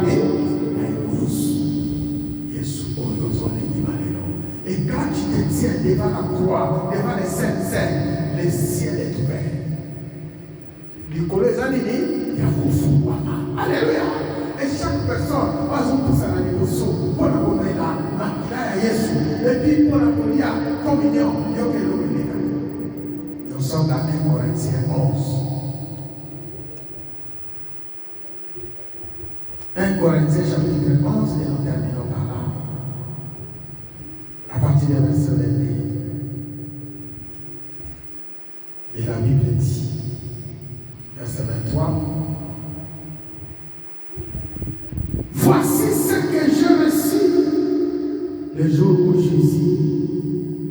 et quand tu te tiens devant la croix, devant les saints, le ciel est ouvert. Alléluia. Et chaque personne va se pousser à la négociation pour la bonne là, et puis pour la communion, nous sommes dans 1 Corinthiens 11. 1 Corinthiens chapitre 11, et nous terminons par là. À partir du verset 22. Et la Bible dit, verset 23, voici ce que je reçus le jour où Jésus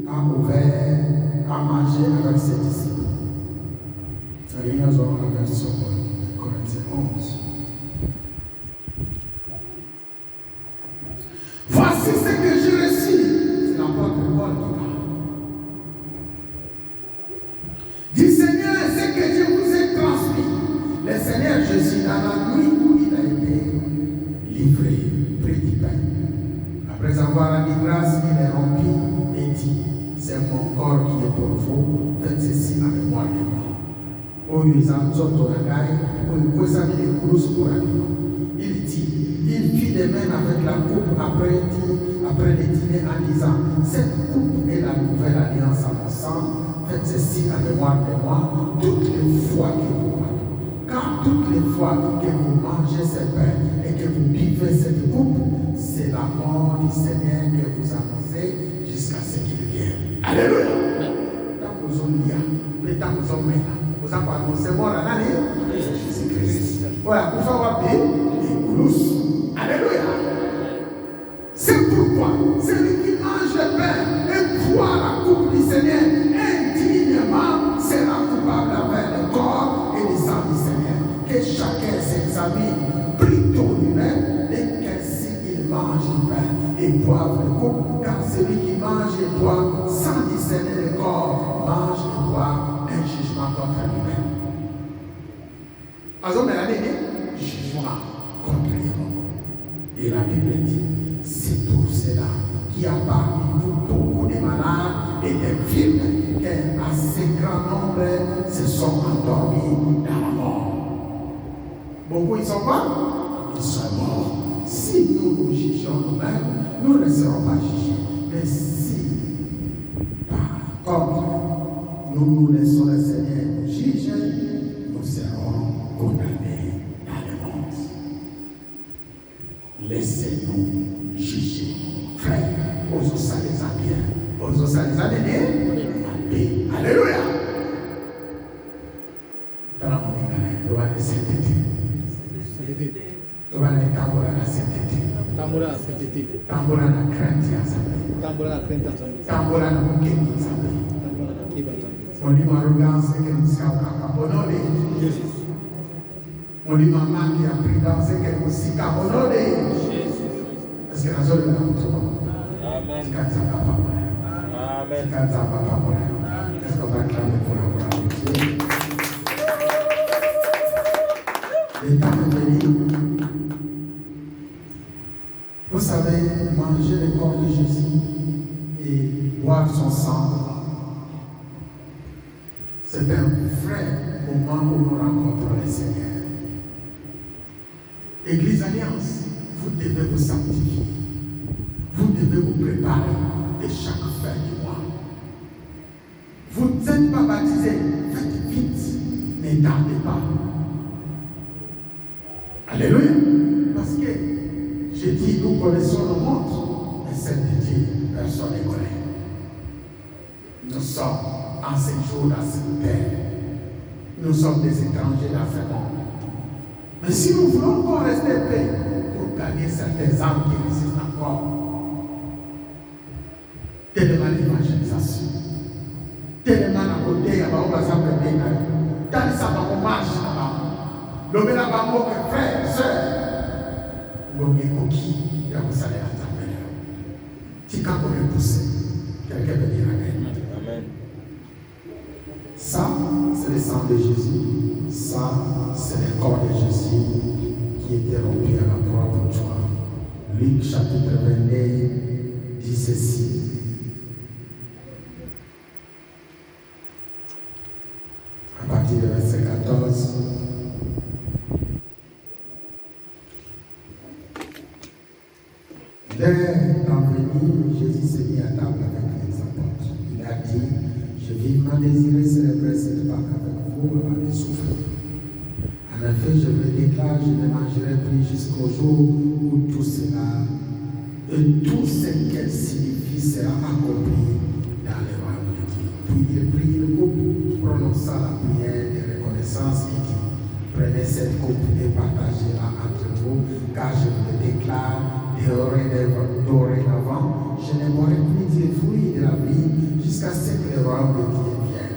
a ouvert à manger avec ses disciples. Nous avons la version de Corinthiens 11. Voici ce que je reçus. C'est l'apôtre Paul qui parle. Dis Seigneur, ce que je vous ai transmis. Le Seigneur Jésus, dans la nuit où il a été livré, pris du pain. Après avoir rendu grâce, il est rempli et dit, c'est mon corps qui est pour vous, faites ceci en mémoire de moi. Il dit, il fit de même avec la coupe après le dîner en disant, cette coupe est la nouvelle alliance à mon sang, faites ceci en mémoire de moi toutes les fois que vous parlez. Car toutes les fois que vous mangez ce pain et que vous buvez cette coupe, c'est la mort du Seigneur que vous annoncez jusqu'à ce qu'il vienne. Alléluia. Vous avez annoncé mort à l'année Jésus-Christ. Voilà, vous faites les goulous. Alléluia. C'est pourquoi celui qui mange le pain et boit la coupe du Seigneur indignement sera coupable avec le corps et le sang du Seigneur. Que chacun s'examine plutôt lui-même et qu'ainsi il mange du pain et boive le coupe, car celui qui mange et boit sans discerner le corps, mange et boit un jugement contre lui-même. Jugement contre lui-même. Et la Bible dit, c'est pour cela qu'il y a parmi vous beaucoup de malades et d'infirmes, qu'un assez grand nombre se sont endormis dans la mort. Beaucoup, ils sont quoi? Ils sont morts. Si nous nous jugeons nous-mêmes, nous ne serons pas jugés. Mais si, par contre, nous nous laissons le Seigneur nous juger, nous serons condamnés dans le monde. Laissez-nous juger. Frère, osons ça les a bien. Osons ça les a bien. Alléluia. Dans la monnaie, on va les sainteté. On va les tambours à la sainteté. Tambour à la sainteté. Tambour à la crainte à sa Tambour à la crainte à sa Tambour à la bouquet à sa on dit arrogance que nous sommes capables de Jésus. On dit maman qui a pris dans ce qu'elle nous s'y capables de Jésus. Est-ce que la zone est là pour toi? Amen. Amen. Est-ce qu'on va clamer pour la gloire de Dieu? Le temps est venu. Vous savez, manger le corps de Jésus et boire son sang, c'est un vrai moment où nous rencontrons le Seigneur. Église Alliance, vous devez vous sanctifier. Vous devez vous préparer de chaque fin du mois. Vous n'êtes pas baptisé, faites vite, ne tardez pas. Alléluia. Parce que, j'ai dit, nous connaissons le monde, mais celle de Dieu, personne ne connaît. Nous sommes en séjour dans cette terre. Nous sommes des étrangers dans ce monde. Mais si nous voulons encore rester paix pour gagner certaines âmes qui résistent encore, tellement l'évangélisation, tellement la beauté, on va s'appeler dans les sabbats, on marche là-bas. L'homme là-bas, mon frère, soeur, l'homme est coquille, il y a un salaire à t'appeler. Tu peux me pousser. Quelqu'un peut dire Amen. Amen. Ça, c'est le sang de Jésus. Ça, c'est le corps de Jésus qui était rompu à la croix pour toi. Luc chapitre 22 dit ceci. À partir du verset 14. L'heure étant venue, Jésus s'est mis à table avec les apôtres. Il a dit, j'ai vivement désiré célébrer cette Pâque avec vous avant de souffrir. En effet, je vous le déclare, je ne mangerai plus jusqu'au jour où tout ce qu'elle signifie sera accompli dans le royaume de Dieu. Puis il prit le coupe, prononça la prière de reconnaissance et dit, prenez cette coupe et partagez-la entre vous, car je vous le déclare, dorénavant, je ne boirai plus des fruits de la vie jusqu'à ce que le royaume de Dieu vienne.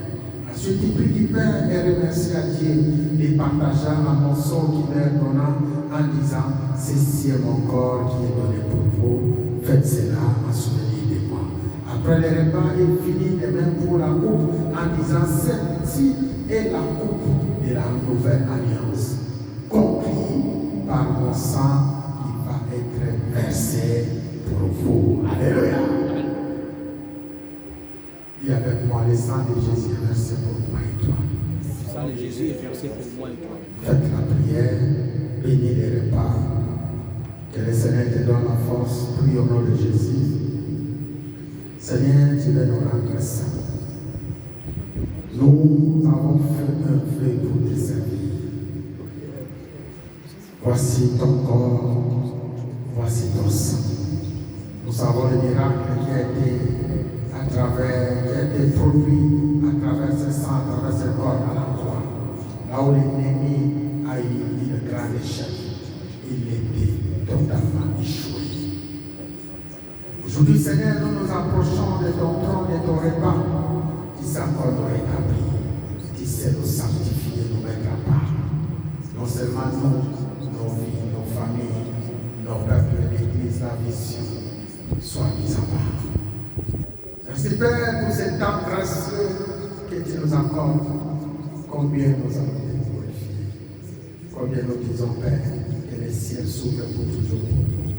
Ensuite, il prit du pain et remercia Dieu, et partagea un morceau qu'il leur donna en disant, ceci est mon corps qui est donné pour vous, faites cela en souvenir de moi. Après le repas, il finit de même pour la coupe en disant, celle-ci est la coupe de la nouvelle alliance, conclue par mon sang être versé pour vous. Alléluia. Dis avec moi, le sang de Jésus est versé pour moi et toi. Le sang de Jésus est versé pour moi et toi. Faites la prière, bénis les repas. Que le Seigneur te donne la force. Prie au nom de Jésus. Seigneur, tu veux nous rendre saints. Nous avons fait un feu pour te servir. Voici ton corps. Voici ton sang. Nous savons le miracle qui a été produit à travers ce sang, à travers ce corps à la croix. Là où l'ennemi a eu le grand échec, il était totalement échoué. Aujourd'hui, Seigneur, nous nous approchons de ton trône, de ton repas, qui s'est encore nous rétablir, qui sait nous sanctifier, nous mettre à part. Non seulement nous, nos vies, nos familles, nos peuples, l'Église, la vision, soit mis en part. Merci Père pour cet temps gracieux que tu nous accordes. Combien nous avons été glorifiés. Combien nous disons Père que les ciels s'ouvrent pour toujours pour nous.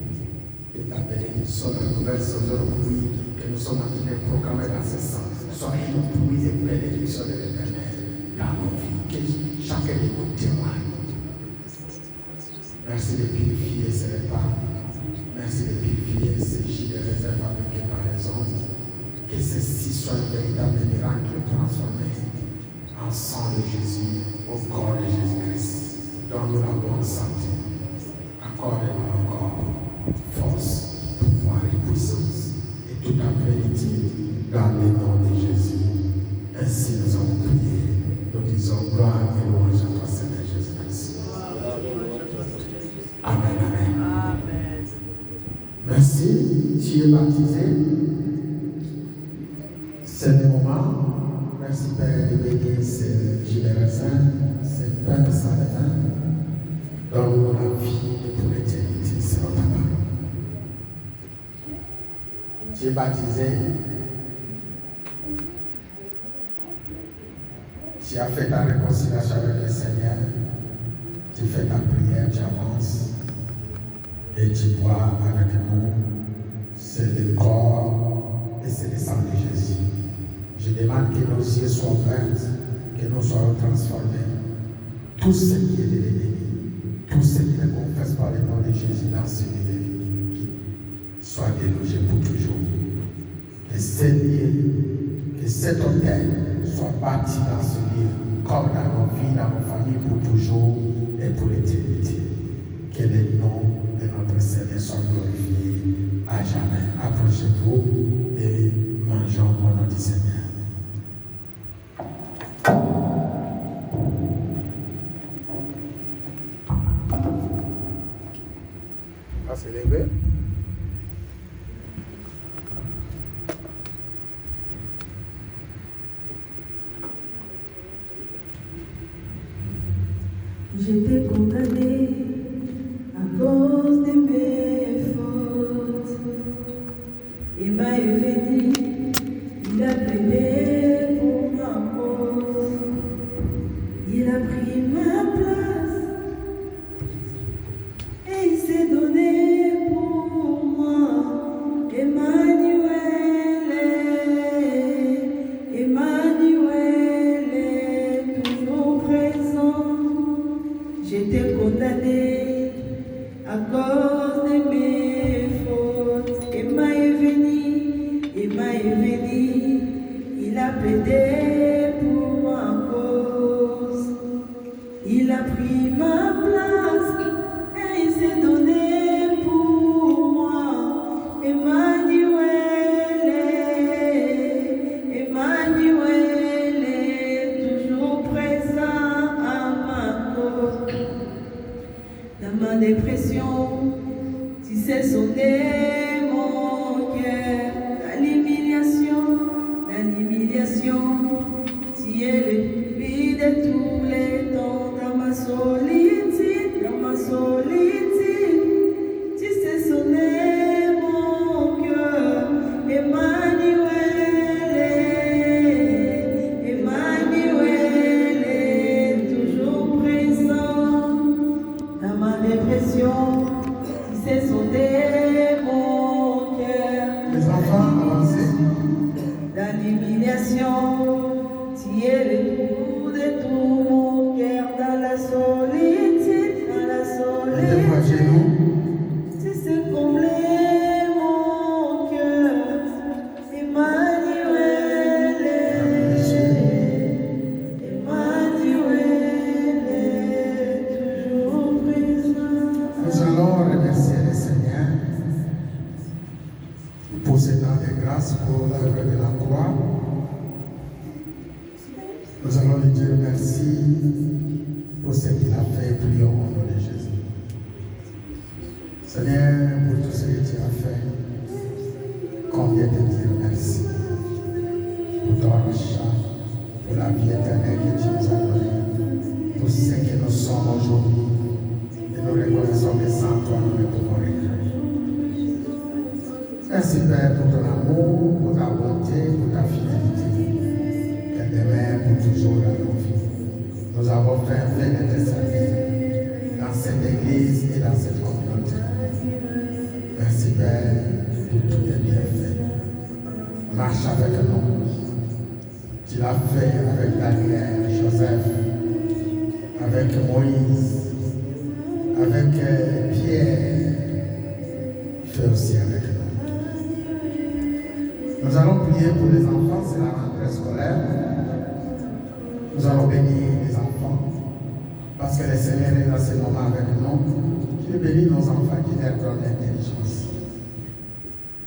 Et ta bénédiction, la nouvelle saison aujourd'hui que nous sommes en train de proclamer dans ce sens. Soyez nous pluies des bénédictions de l'Éternel dans nos vies. Que chacun de nous témoigne. Merci de purifier ces repas. Merci de purifier ces jus de réserve fabriqués par les hommes. Que ceci soit un véritable miracle transformé en sang de Jésus, au corps de Jésus-Christ. Donne-nous la bonne santé. Accorde-nous encore force, pouvoir et puissance et toute la plénitude dans le nom de Jésus. Ainsi nous avons prié. Nous disons gloire et louange à toi, Seigneur Jésus-Christ. Amen, amen. Merci. Tu es baptisé. C'est le moment. Merci Père de bénir ces jus de raisin, ces pains sans levain. Donne-nous la vie et pour l'éternité. C'est notre parole. Tu es baptisé. Tu as fait ta réconciliation avec le Seigneur. Tu fais ta prière, tu avances. Et tu bois avec nous. C'est le corps et c'est le sang de Jésus. Je demande que nos yeux soient ouverts, que nous soyons transformés. Tout ce qui est de l'ennemi, tout ce qui ne confesse pas le nom de Jésus dans ce lieu, soit délogé pour toujours. Que ce lieu, que cet hôtel soit bâti dans ce lieu, comme dans nos vies, dans nos familles, pour toujours et pour l'éternité. Que le nom de notre Seigneur soit glorifié à jamais. Approchez-vous et mangeons au nom du Seigneur. On va se lever. J'étais condamné à cause de mes fautes. Emma est venu, il a plaidé pour ma cause. Il a pris ma place et il s'est donné pour moi. Emmanuel est toujours présent. J'étais condamné à cause de mes fautes. Emma est venu, il a plaidé pour ma cause. Il a pris ma place et il s'est donné pour moi. Emmanuel est toujours présent à ma cause. Dans ma dépression, tu sais sonner mon cœur. Dans l'humiliation, tu es le plus de tous les temps. Dans ma solitude, tu sais sonner mon cœur. Emmanuel est toujours présent. Dans ma dépression, tu sais sonner mon cœur. Les enfants, avancez. Dans l'humiliation, tu es le coup de tout mon cœur. Dans la solitude, Mettez-vous à genoux. tu sais combler mon cœur. Emmanuel est toujours présent. Nous allons remercier le Seigneur pour ce temps de grâce, pour l'œuvre de la croix. Nous allons lui dire merci pour ce qu'il a fait. Prions au nom de Jésus. Seigneur, pour tout ce que tu as fait, combien de dire merci pour ton rachat, pour la vie éternelle que tu nous as donnée, pour ce que nous sommes aujourd'hui. Et nous reconnaissons que sans toi, nous ne pouvons rien. Merci Père pour ton amour, pour ta bonté, pour ta fidélité. Elle demeure pour toujours dans nos vies. Nous avons fait un plein de tes services dans cette église et dans cette communauté. Merci Père pour tous les bienfaits. Marche avec nous. Tu l'as fait avec Daniel, Joseph, avec Moïse, avec Pierre. Fais aussi avec nous. Nous allons prier pour les enfants, c'est la rentrée scolaire. Nous allons bénir les enfants parce que le Seigneur est dans ce moment avec nous. Qu'il bénisse nos enfants, qu'il leur donne l'intelligence.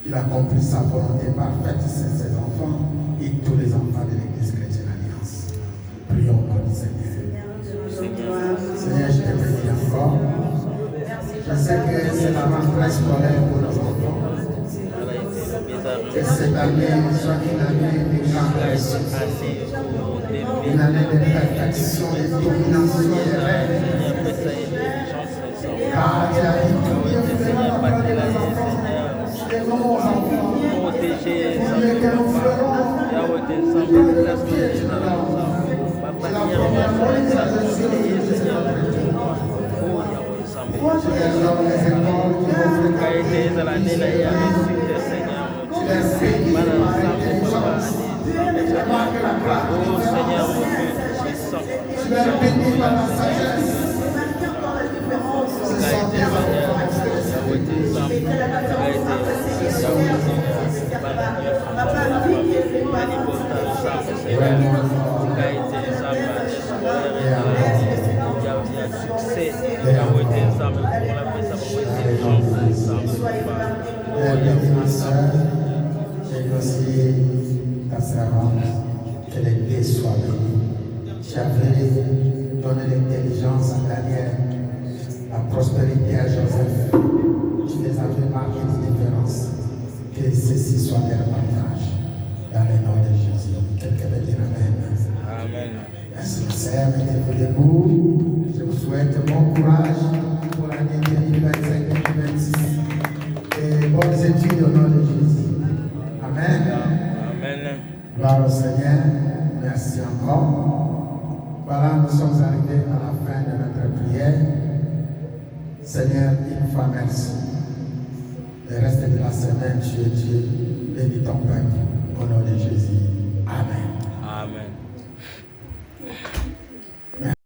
Qu'il accomplisse sa volonté parfaite sur ses enfants et tous les enfants de l'Église chrétienne Alliance. Prions pour le Seigneur. Seigneur, je te bénis encore. Je sais que c'est la rentrée scolaire pour nos enfants. Que cette année soit une année de grande réussite. Une année de perfection, de domination des rêves. Car tu as dit que Dieu fera la parole des enfants. Les nos enfants. Protéger Pour que nous ferons le pied du Nord. C'est la première mobilisation de cette année. Tu les hommes, les écoles qui vont fréquenter. Tu les bénis par l'intelligence. Tu les marques la grâce. Tu les bénis par la sagesse. Ce sont tes enfants. Bénis ma soeur, et aussi ta servante, que les deux soient bénis. Tu avais donné l'intelligence à Daniel, la prospérité à Joseph. Tu les avais marqué de différence. Que ceci soit leur partage. Dans le nom de Jésus. Quelqu'un veut dire Amen. Amen. Merci, ma sœur. Mettez-vous debout. Je vous souhaite bon courage pour l'année 2025-2026. Et bonnes études au nom de Jésus. Amen. Amen. Gloire au Seigneur. Merci encore. Voilà, nous sommes arrivés à la fin de notre prière. Seigneur, une fois merci. Le reste de la semaine, tu es Dieu. Bénis ton peuple. Au nom de Jésus. Amen. Amen.